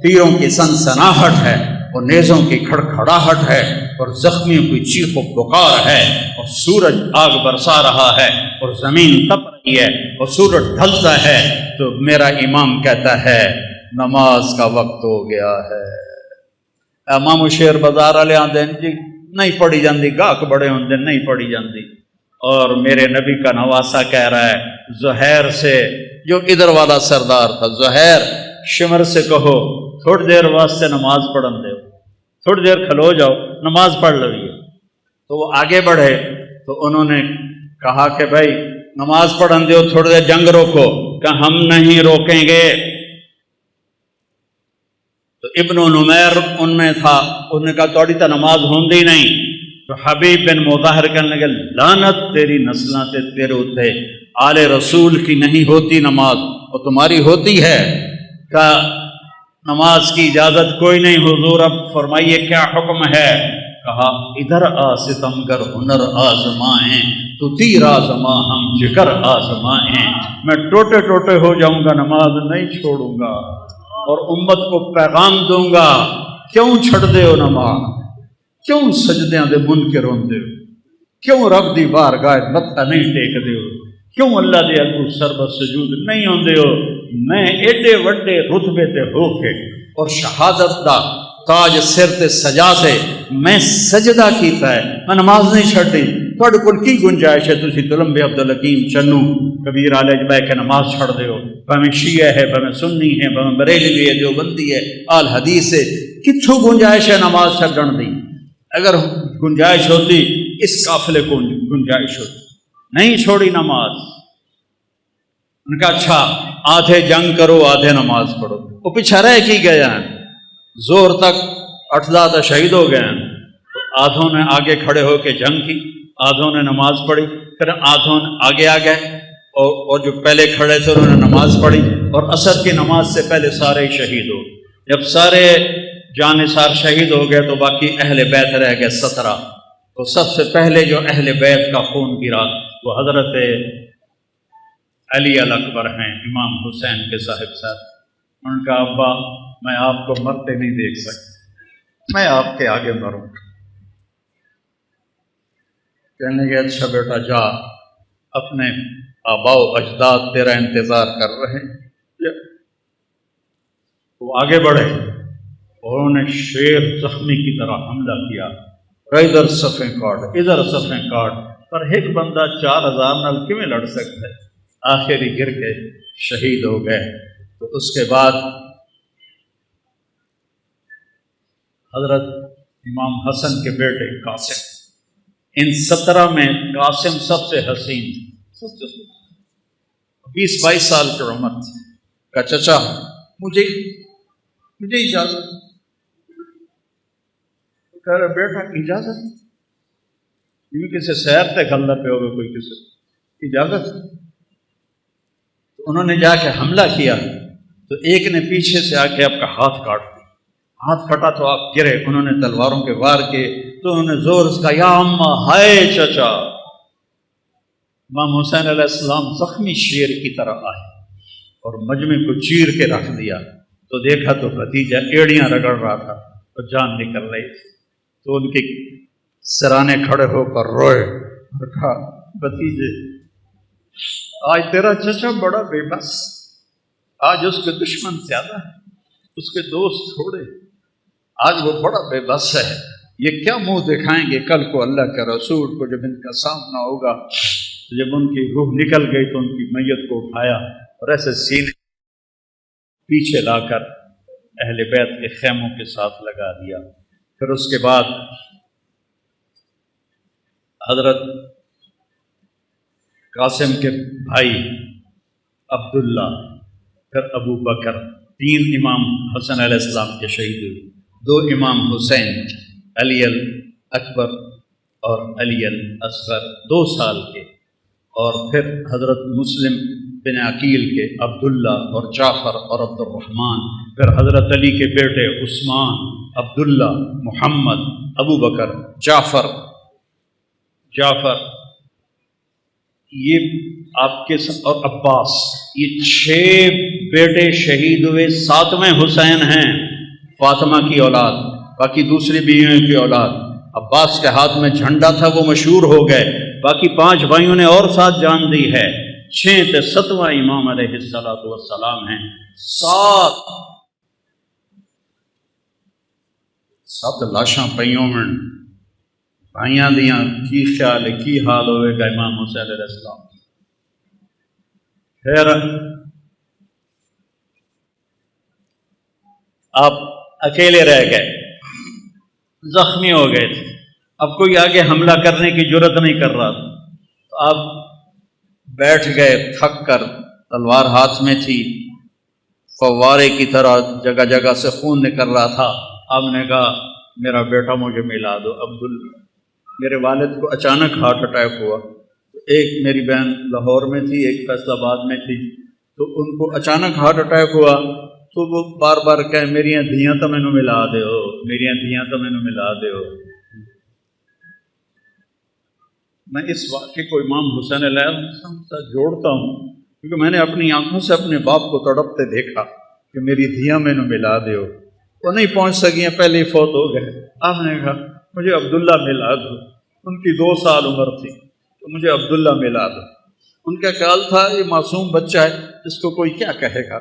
تیروں کی سنسناہٹ ہے، اور نیزوں کی کھڑکھڑاہٹ ہے، اور زخمیوں کی چیخ و پکار ہے، اور سورج آگ برسا رہا ہے، اور زمین تپ رہی ہے، اور سورج ڈھلتا ہے، تو میرا امام کہتا ہے نماز کا وقت ہو گیا ہے۔ امام شیر بازار والے آندے جی نہیں پڑھی جاندی، گاہک بڑے ہوندے نہیں پڑھی جاندی، اور میرے نبی کا نواسا کہہ رہا ہے زہیر سے، جو ادھر والا سردار تھا، زہیر شمر سے کہو تھوڑی دیر واسطے نماز پڑھن دے، تھوڑی دیر کھلو جاؤ نماز پڑھ لویے۔ تو وہ آگے بڑھے تو انہوں نے کہا کہ بھائی نماز پڑھن دیو، تھوڑی دیر جنگ روکو، کہ ہم نہیں روکیں گے۔ تو ابن نمیر ان میں تھا، انہوں نے کہا توڑی تا نماز ہوندی نہیں۔ تو حبیب بن مظاہر کہنے لگے لعنت تیری نسلاں تے تیرے اتے، آل رسول کی نہیں ہوتی نماز اور تمہاری ہوتی ہے۔ کہ نماز کی اجازت کوئی نہیں حضور، اب فرمائیے کیا حکم ہے؟ کہا ادھر آ ستمگر ہنر آزمائیں، تو تیر آزما ہم جگر آزمائیں، میں ٹوٹے ٹوٹے ہو جاؤں گا نماز نہیں چھوڑوں گا، اور امت کو پیغام دوں گا کیوں چھڑ دے ہو نماز، کیوں سجدیاں دے منکر ہوندے ہو، کیوں رب دی بارگاہ متھا نہیں ٹیک دے ہو، کیوں اللہ دے اگوں سربت سجود نہیں ہوندے ہو۔ میں ایڈے وڈے رتبے تے ہو کے اور شہادت دا تاج سر تے سجا تے میں سجدہ کیتا ہے، میں نماز نہیں چھڑی، تھوڑے کول کی گنجائش ہے تسی تلمبے عبدالحکیم چنو کبیر عالج بہ کے نماز چھڑ دے ہو، بھویں شیعہ ہے، بھویں سنی ہے، بھویں بریلوی ہے، دیوبندی ہے، آل حدیث ہے، کتھوں گنجائش ہے نماز چھڑن دی؟ اگر گنجائش ہوتی اس قافلے کو گنجائش ہوتی، نہیں چھوڑی نماز۔ ان کا اچھا آدھے جنگ کرو آدھے نماز پڑھو، وہ پیچھے رہ کی گئے ہیں، زور تک 8 شہید ہو گئے ہیں۔ تو آدھوں نے آگے کھڑے ہو کے جنگ کی، آدھوں نے نماز پڑھی، پھر آدھوں نے آگے آ گئے اور جو پہلے کھڑے تھے انہوں نے نماز پڑھی، اور عصر کی نماز سے پہلے سارے شہید ہو۔ جب سارے جانثار شہید ہو گئے تو باقی اہل بیت رہ گئے 17۔ تو سب سے پہلے جو اہل بیت کا خون گرا وہ حضرت علی الاکبر ہیں، امام حسین کے صاحب۔ ان کا ابا میں آپ کو مرتے نہیں دیکھ سکتا، میں آپ کے آگے مروں۔ کہنے لگے اچھا بیٹا جا، اپنے آباء و اجداد تیرا انتظار کر رہے ہیں۔ وہ آگے بڑھے اور انہوں نے شیر زخمی کی طرح حملہ کیا، ادھر صفیں کاٹ ادھر صفیں کاٹ، پر ایک بندہ 4000 نال کیویں لڑ سکتا ہے؟ آخر ہی گر کے شہید ہو گئے۔ تو اس کے بعد حضرت امام حسن کے بیٹے قاسم، ان 17 میں قاسم سب سے حسین، 20-22 سال کی عمر تھی۔ کہا چچا مجھے اجازت، کہہ رہے بیٹا اجازت؟ یہ کسی سیر تے کھلنا پہ ہوگا کوئی کسی اجازت؟ انہوں نے جا کے حملہ کیا تو ایک نے پیچھے سے آ کے آپ کا ہاتھ کاٹ دیا، ہاتھ پھٹا تو آپ گرے، انہوں نے تلواروں کے وار کیے تو انہوں نے زور سے کہا یا اماں، ہائے چچا۔ امام حسین علیہ السلام زخمی شیر کی طرح آئے اور مجمع کو چیر کے رکھ دیا، تو دیکھا تو بھتیجا ایڑیاں رگڑ رہا تھا تو جان نکل رہی تھی، تو ان کے سرانے کھڑے ہو کر روئے اور کہا بھتیجے آج تیرا چچا بڑا بے بس، آج اس کے دشمن زیادہ ہے، اس کے دوست تھوڑے، آج وہ بڑا بے بس ہے، یہ کیا منہ دکھائیں گے کل کو اللہ کے رسول کو جب ان کا سامنا ہوگا۔ جب ان کی روح نکل گئی تو ان کی میت کو اٹھایا اور ایسے سینے پیچھے لا کر اہل بیت کے خیموں کے ساتھ لگا دیا۔ پھر اس کے بعد حضرت قاسم کے بھائی عبداللہ، پھر ابو بکر، 3 امام حسن علیہ السلام کے شہید ہوئے، 2 امام حسین، علی الاکبر اور علی الاصغر 2 سال کے، اور پھر حضرت مسلم بن عقیل کے عبداللہ اور جعفر اور عبد الرحمن، پھر حضرت علی کے بیٹے عثمان، عبداللہ، محمد، ابو بکر، جعفر، یہ آپ کے اور عباس، یہ 6 بیٹے شہید ہوئے۔ 7ویں حسین ہیں، فاطمہ کی اولاد، باقی دوسری بیویوں کی اولاد۔ عباس کے ہاتھ میں جھنڈا تھا، وہ مشہور ہو گئے، باقی 5 بھائیوں نے اور ساتھ جان دی ہے۔ 6 تے 7واں امام علیہ السلام ہیں۔ 7 لاشاں پئیوں میں بھائیاں دیاں، کی خیال ہے کی حال ہوئے گا امام حسین علیہ السلام۔ پھر آپ اکیلے رہ گئے، زخمی ہو گئے تھے، اب کوئی آگے حملہ کرنے کی جرت نہیں کر رہا تھا، تو آپ بیٹھ گئے تھک کر، تلوار ہاتھ میں تھی، فوارے کی طرح جگہ جگہ سے خون نکل رہا تھا۔ آپ نے کہا میرا بیٹا مجھے ملا دو عبداللہ۔ میرے والد کو اچانک ہارٹ اٹیک ہوا، ایک میری بہن لاہور میں تھی، ایک فیصل آباد میں تھی، تو ان کو اچانک ہارٹ اٹیک ہوا تو وہ بار بار کہیں میریاں دھیاں تو مینوں ملا دیو، میریاں دھیاں تو مینوں ملا دیو۔ میں اس واقعے کو امام حسین علیہ السلام سے جوڑتا ہوں کیونکہ میں نے اپنی آنکھوں سے اپنے باپ کو تڑپتے دیکھا کہ میری دھیاں مینوں ملا دیو۔ وہ نہیں پہنچ سکیاں، پہلے ہی فوت ہو گئے۔ آپ نے کہا مجھے عبداللہ ملا دو، ان کی 2 سال عمر تھی، تو مجھے عبداللہ ملا دو۔ ان کا خیال تھا یہ معصوم بچہ ہے، اس کو کوئی کیا کہے گا،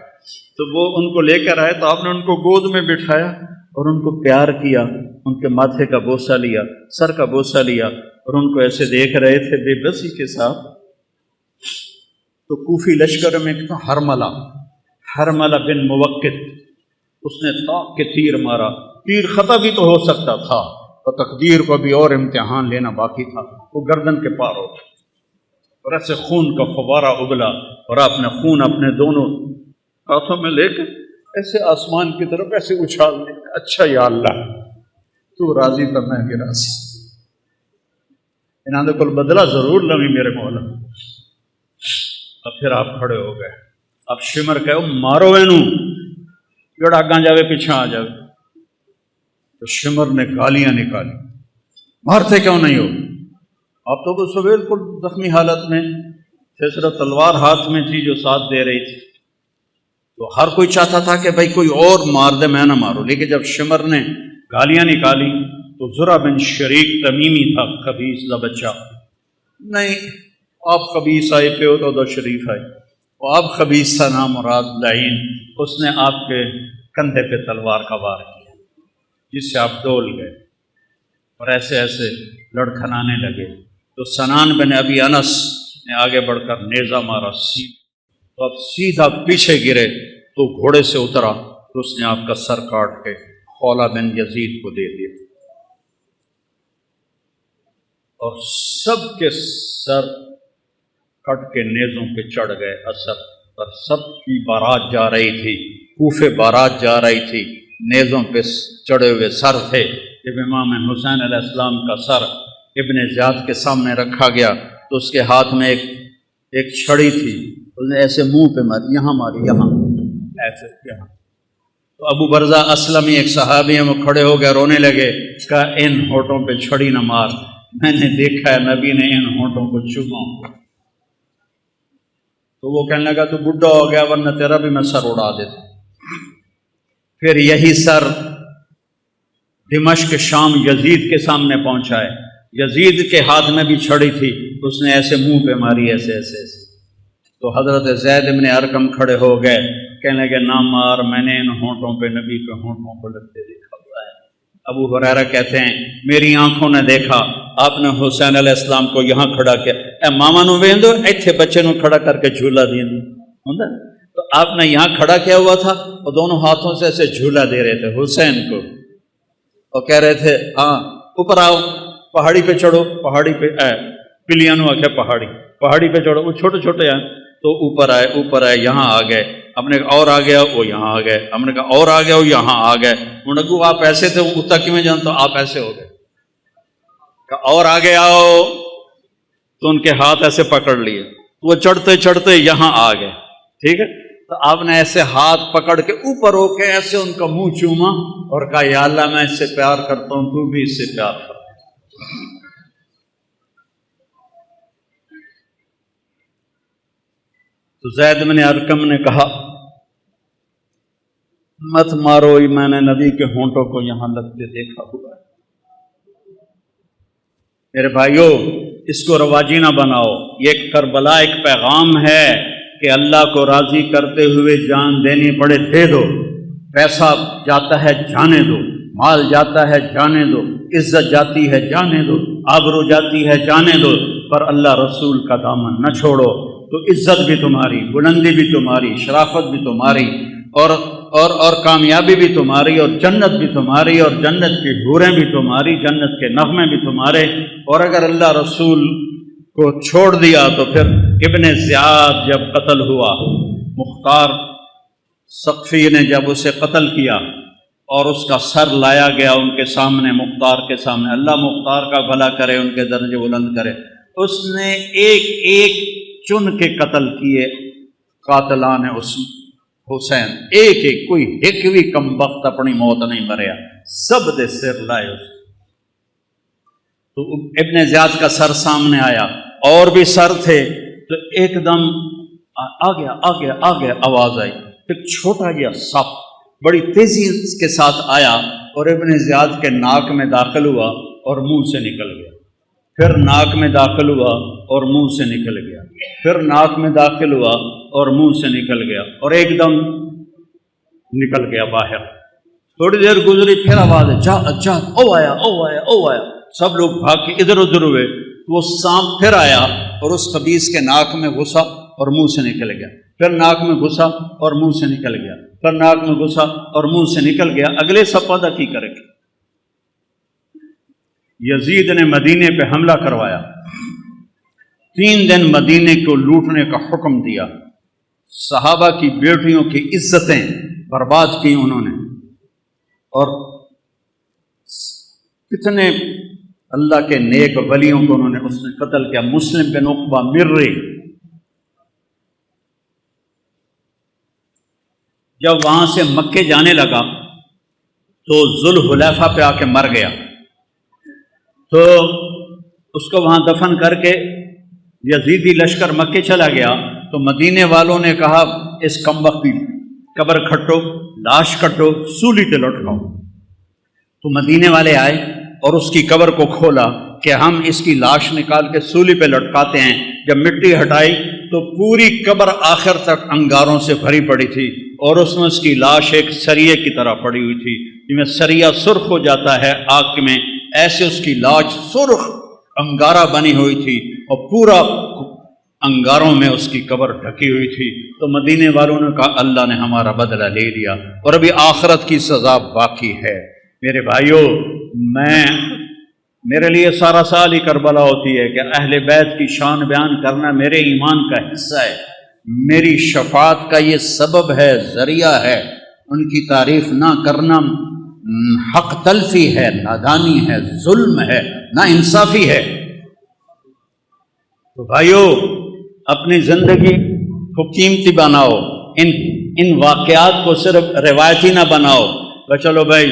تو وہ ان کو لے کر آئے، تو آپ نے ان کو گود میں بٹھایا اور ان کو پیار کیا، ان کے ماتھے کا بوسہ لیا، سر کا بوسہ لیا، اور ان کو ایسے دیکھ رہے تھے بے بسی کے ساتھ۔ تو کوفی لشکر میں ایک تھا حرملہ بن موقت، اس نے طاق کے تیر مارا، تیر خطا بھی تو ہو سکتا تھا، تو تقدیر کو بھی اور امتحان لینا باقی تھا، وہ گردن کے پار ہو گیا اور ایسے خون کا فوارہ ابلا، اور آپ نے خون اپنے دونوں ہاتھوں میں لے کر ایسے آسمان کی طرف ایسے اچھال دیا، اچھا یا اللہ تو راضی تو میں بھی راضی، انہوں نے کل بدلہ ضرور لوی میرے مولا۔ اب پھر آپ کھڑے ہو گئے، اب شمر کہو مارو اینوں، جڑا اگاں جاوے پیچھے آ جاوے۔ تو شمر نے گالیاں نکالی، مارتے کیوں نہیں ہو؟ آپ تو اس بالکل زخمی حالت میں تھے، صرف تلوار ہاتھ میں تھی جو ساتھ دے رہی تھی، تو ہر کوئی چاہتا تھا کہ بھائی کوئی اور مار دے، میں نہ ماروں، لیکن جب شمر نے گالیاں نکالی تو زرع بن شریک تمیمی تھا، خبیث کا بچہ، نہیں آپ خبیث آئے پہ ہو تو دو شریف آئے، وہ آپ خبیث تھا نام مراد لعین، اس نے آپ کے کندھے پہ تلوار کا وار کیا، جس سے آپ ڈول گئے اور ایسے ایسے لڑکھنانے لگے۔ تو سنان بن ابی انس نے آگے بڑھ کر نیزہ مارا، تو اب سیدھا پیچھے گرے تو گھوڑے سے اترا تو اس نے آپ کا سر کاٹ کے خولہ بن یزید کو دے دیا، اور سب کے سر کٹ کے نیزوں پہ چڑھ گئے اثر پر۔ سب کی بارات جا رہی تھی، کوفے بارات جا رہی تھی، نیزوں پہ چڑھے ہوئے سر تھے۔ جب امام حسین علیہ السلام کا سر ابن زیاد کے سامنے رکھا گیا تو اس کے ہاتھ میں ایک چھڑی تھی، اس نے ایسے منہ پہ ماری، یہاں ماری، یہاں ایسے، یہاں تو ابو برزہ اسلمی ایک صحابی ہیں، وہ کھڑے ہو گئے، رونے لگے، کہا ان ہونٹوں پہ چھڑی نہ مار، میں نے دیکھا ہے نبی نے ان ہونٹوں کو چوما۔ تو وہ کہنے لگا تو بڈھا ہو گیا، ورنہ تیرا بھی میں سر اڑا دیتا۔ پھر یہی سر دمشق شام یزید کے سامنے پہنچا ہے، یزید کے ہاتھ میں بھی چھڑی تھی، اس نے ایسے منہ پہ ماری، ایسے ایسے ایسے۔ تو حضرت زید بن ارقم کھڑے ہو گئے، کہنے لگے نہ مار، میں نے ان ہونٹوں پہ نبی کے ہونٹوں کو لگتے دیکھا ہوا ہے۔ ابو ہریرہ کہتے ہیں میری آنکھوں نے دیکھا آپ نے حسین علیہ السلام کو یہاں کھڑا کیا، اے ماما نو ویندو ایتھے بچے نو کھڑا کر کے جھولا دیندو ہوندا، تو آپ نے یہاں کھڑا کیا ہوا تھا اور دونوں ہاتھوں سے ایسے جھولا دے رہے تھے حسین کو، اور کہہ رہے تھے ہاں اوپر آؤ، پہاڑی پہ چڑھو، پہاڑی پہ پلیاں نو آکھے پہاڑی پہ چڑھو، وہ چھوٹے چھوٹے ہیں تو اوپر آئے، یہاں آ گئے، ہم نے کہا اور آ گیا، وہ یہاں آ گئے، ہم نے کہا اور آ گیا، وہ یہاں آ گئے، انہوں نے کہا آپ ایسے تھے، وہ اتنا کیوں جانتا، آپ ایسے ہو گئے، کہا اور آگے آؤ، تو ان کے ہاتھ ایسے پکڑ لیے، وہ چڑھتے چڑھتے یہاں آ گئے، ٹھیک ہے، تو آپ نے ایسے ہاتھ پکڑ کے اوپر ہو کے ایسے ان کا منہ چوما اور کہا یا اللہ میں اس سے پیار کرتا ہوں، تو بھی اس سے پیار کر۔ تو زید بن ارقم نے کہا مت مارو، میں نے نبی کے ہونٹوں کو یہاں لگتے دیکھا ہوا ہے۔ میرے بھائیو اس کو رواجی نہ بناؤ، یہ کربلا ایک پیغام ہے کہ اللہ کو راضی کرتے ہوئے جان دینی پڑے دے دو، پیسہ جاتا ہے جانے دو، مال جاتا ہے جانے دو، عزت جاتی ہے جانے دو، آبرو جاتی ہے جانے دو، پر اللہ رسول کا دامن نہ چھوڑو، تو عزت بھی تمہاری، بلندی بھی تمہاری، شرافت بھی تمہاری، اور کامیابی بھی تمہاری، اور جنت بھی تمہاری، اور جنت کی حوریں بھی تمہاری، جنت کے نغمے بھی تمہارے۔ اور اگر اللہ رسول کو چھوڑ دیا تو پھر ابن زیاد جب قتل ہوا، مختار ثقفی نے جب اسے قتل کیا اور اس کا سر لایا گیا ان کے سامنے، مختار کے سامنے، اللہ مختار کا بھلا کرے، ان کے درجے بلند کرے، اس نے ایک ایک چن کے قتل کیے قاتلان حسین، ایک ایک، کوئی ایک بھی کم وقت اپنی موت نہیں مریا، سب دے سر لائے اس۔ تو ابن زیاد کا سر سامنے آیا، اور بھی سر تھے، تو ایک دم آ گیا آواز آئی، ایک چھوٹا جہا سپ بڑی تیزی کے ساتھ آیا اور ابن زیاد کے ناک میں داخل ہوا اور منہ سے نکل گیا، پھر ناک میں داخل ہوا اور منہ سے نکل گیا، پھر ناک میں داخل ہوا اور منہ سے نکل گیا، اور ایک دم نکل گیا باہر۔ تھوڑی دیر گزری پھر آواز ہے جا او آیا، سب لوگ بھاگ کے ادھر ادھر ہوئے، وہ سانپ پھر آیا اور اس خبیث کے ناک میں گھسا اور منہ سے نکل گیا، پھر ناک میں گھسا اور منہ سے نکل گیا، پھر ناک میں گھسا اور منہ سے نکل گیا۔ اگلے سپادہ کی کرے گا؟ یزید نے مدینے پہ حملہ کروایا، 3 دن مدینے کو لوٹنے کا حکم دیا، صحابہ کی بیٹیوں کی عزتیں برباد کی انہوں نے، اور کتنے اللہ کے نیک ولیوں کو انہوں نے اس نے قتل کیا۔ مسلم بن عقبہ مرری جب وہاں سے مکے جانے لگا تو ذوالحلیفہ پہ آ کے مر گیا، تو اس کو وہاں دفن کر کے یزیدی لشکر مکے چلا گیا، تو مدینے والوں نے کہا اس کمبخت کی قبر کھٹو، لاش کٹو، سولی تے لٹکاؤ۔ تو مدینے والے آئے اور اس کی قبر کو کھولا کہ ہم اس کی لاش نکال کے سولی پہ لٹکاتے ہیں۔ جب مٹی ہٹائی تو پوری قبر آخر تک انگاروں سے بھری پڑی تھی، اور اس میں اس کی لاش ایک سریے کی طرح پڑی ہوئی تھی، جس میں سریا سرخ ہو جاتا ہے آگ میں، ایسے اس کی لاش سرخ انگارہ بنی ہوئی تھی، اور پورا انگاروں میں اس کی قبر ڈھکی ہوئی تھی۔ تو مدینے والوں نے کہا اللہ نے ہمارا بدلہ لے لیا، اور ابھی آخرت کی سزا باقی ہے۔ میرے بھائیوں، میرے لیے سارا سال ہی کربلا ہوتی ہے کہ اہل بیت کی شان بیان کرنا میرے ایمان کا حصہ ہے، میری شفاعت کا یہ سبب ہے، ذریعہ ہے۔ ان کی تعریف نہ کرنا حق تلفی ہے، نادانی ہے، ظلم ہے، نا انصافی ہے۔ تو بھائیو، اپنی زندگی کو قیمتی بناؤ، ان ان واقعات کو صرف روایتی نہ بناؤ کہ چلو بھائی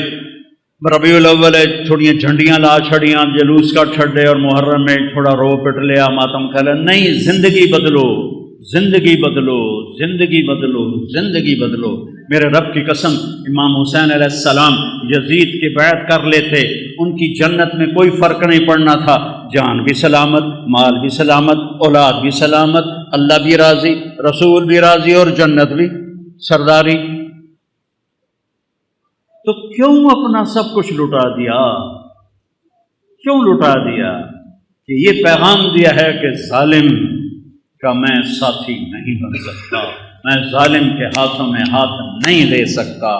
ربیع الاول تھوڑی جھنڈیاں لا چھڑیاں جلوس کا چھڑے اور محرم میں تھوڑا رو پٹ لیا ماتم کھلا، نہیں، زندگی بدلو، زندگی بدلو، زندگی بدلو، زندگی بدلو۔ میرے رب کی قسم، امام حسین علیہ السلام یزید کی بیعت کر لیتے، ان کی جنت میں کوئی فرق نہیں پڑنا تھا، جان بھی سلامت، مال بھی سلامت، اولاد بھی سلامت، اللہ بھی راضی، رسول بھی راضی اور جنت بھی سرداری۔ تو کیوں اپنا سب کچھ لٹا دیا؟ کیوں لٹا دیا؟ کہ یہ پیغام دیا ہے کہ ظالم کا میں ساتھی نہیں بن سکتا، میں ظالم کے ہاتھوں میں ہاتھ نہیں لے سکتا۔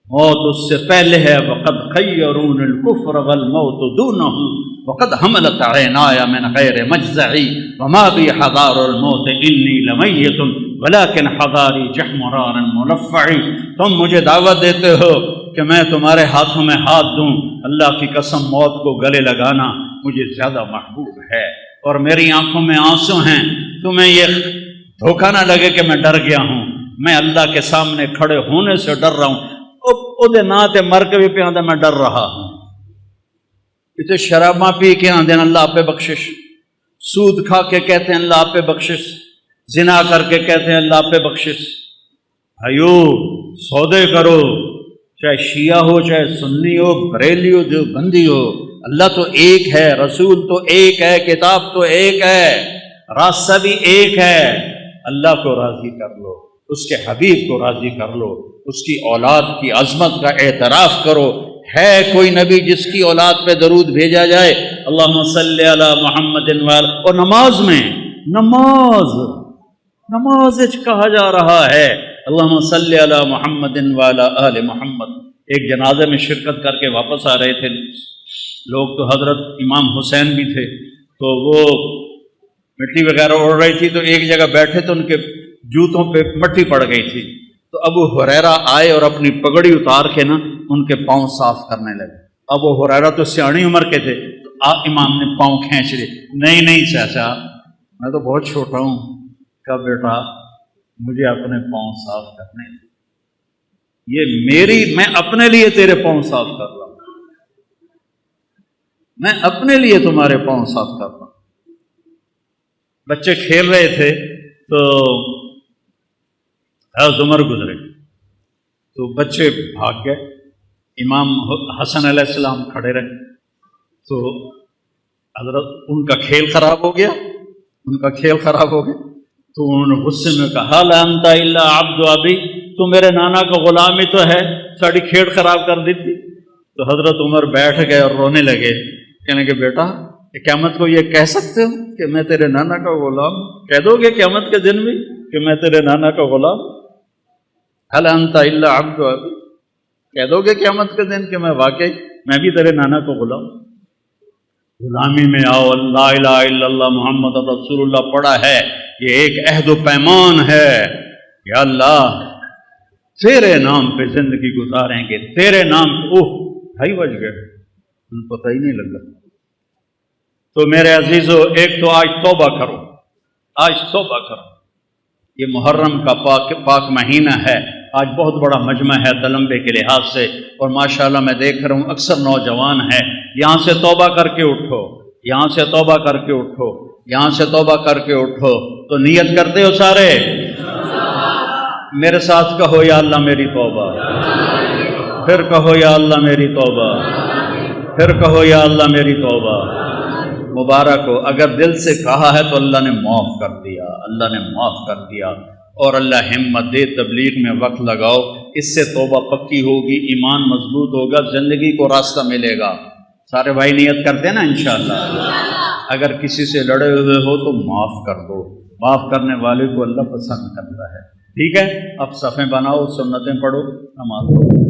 موت اس سے پہلے ہے، وقد خیرون الکفر والموت دونہ، وقد حملت عینایا من غیر مجزعی وما بی حضار الموت انی لمیت ولیکن حضاری جحمرار ملفعی۔ تم مجھے دعوت دیتے ہو کہ میں تمہارے ہاتھوں میں ہاتھ دوں، اللہ کی قسم موت کو گلے لگانا مجھے زیادہ محبوب ہے، اور میری آنکھوں میں آنسو ہیں، تمہیں یہ دھوکہ نہ لگے کہ میں ڈر گیا ہوں، میں اللہ کے سامنے کھڑے ہونے سے ڈر رہا ہوں، او نا تے مر کے بھی پہ آدھا میں ڈر رہا ہوں۔ یہ تو شراباں پی کے آدھے اللہ پہ بخشش، سود کھا کے کہتے ہیں اللہ پہ بخشش، زنا کر کے کہتے ہیں اللہ پہ بخشش۔ بھائیو سودے کرو، چاہے شیعہ ہو، چاہے سنی ہو، بریلی ہو، جو بندی ہو، اللہ تو ایک ہے، رسول تو ایک ہے، کتاب تو ایک ہے، راستہ بھی ایک ہے۔ اللہ کو راضی کر لو، اس کے حبیب کو راضی کر لو، اس کی اولاد کی عظمت کا اعتراف کرو۔ ہے کوئی نبی جس کی اولاد پہ درود بھیجا جائے؟ اللہم صلی علی محمد اور نماز میں، نماز کہا جا رہا ہے اللہم صلی علی محمد وعلی آل محمد۔ ایک جنازے میں شرکت کر کے واپس آ رہے تھے لوگ، تو حضرت امام حسین بھی تھے، تو وہ مٹی وغیرہ اڑ رہی تھی، تو ایک جگہ بیٹھے تو ان کے جوتوں پہ مٹی پڑ گئی تھی، تو ابو ہریرہ آئے اور اپنی پگڑی اتار کے نا ان کے پاؤں صاف کرنے لگے۔ ابو ہریرہ تو سیاਣੀ عمر کے تھے، تو امام نے پاؤں کھینچ لیے، نہیں چاچا میں تو بہت چھوٹا ہوں، کہا بیٹا مجھے اپنے پاؤں صاف کرنے، یہ میں اپنے لیے تیرے پاؤں صاف کر رہا ہوں، میں اپنے لیے تمہارے پاؤں صاف کر رہا ہوں۔ بچے کھیل رہے تھے تو عمر گزرے، تو بچے بھاگ گئے، امام حسن علیہ السلام کھڑے رہے، تو حضرت ان کا کھیل خراب ہو گیا، تو انہوں نے غصے میں کہا لا انت الا عبد ابی، تو میرے نانا کا غلام ہی تو ہے، ساری کھیل خراب کر دی تھی۔ تو حضرت عمر بیٹھ گئے اور رونے لگے، کہنے کہ بیٹا قیامت کو یہ کہہ سکتے ہو کہ میں تیرے نانا کا غلام؟ کہہ دو گے قیامت کے دن بھی کہ میں تیرے نانا کا غلام؟ هل انت الا عبد ابی، کہہ دو گے قیامت کے دن کہ میں بھی تیرے نانا کو غلام؟ غلامی میں آؤ، لا الہ الا اللہ محمد رسول اللہ پڑھا ہے، یہ ایک عہد و پیمان ہے کہ اللہ تیرے نام پہ زندگی گزاریں گے، تیرے نام پہ۔ 2:30 بج گئے، پتہ ہی نہیں لگا۔ تو میرے عزیزو، ایک تو آج توبہ کرو، یہ محرم کا پاک مہینہ ہے، آج بہت بڑا مجمع ہے تلمبے کے لحاظ سے، اور ماشاءاللہ میں دیکھ رہا ہوں اکثر نوجوان ہیں، یہاں سے توبہ کر کے اٹھو، یہاں سے توبہ کر کے اٹھو، یہاں سے توبہ کر کے اٹھو۔ تو نیت کرتے ہو سارے؟ میرے ساتھ کہو یا اللہ میری توبہ، پھر کہو یا اللہ میری توبہ، پھر کہو یا اللہ میری توبہ۔ مبارک ہو، اگر دل سے کہا ہے تو اللہ نے معاف کر دیا، اللہ نے معاف کر دیا۔ اور اللہ ہمت دے، تبلیغ میں وقت لگاؤ، اس سے توبہ پکی ہوگی، ایمان مضبوط ہوگا، زندگی کو راستہ ملے گا۔ سارے بھائی نیت کرتے ہیں نا انشاءاللہ؟ اگر کسی سے لڑے ہوئے ہو تو معاف کر دو، معاف کرنے والے کو اللہ پسند کرتا ہے۔ ٹھیک ہے، اب صفیں بناؤ، سنتیں پڑھو، نماز پڑھو۔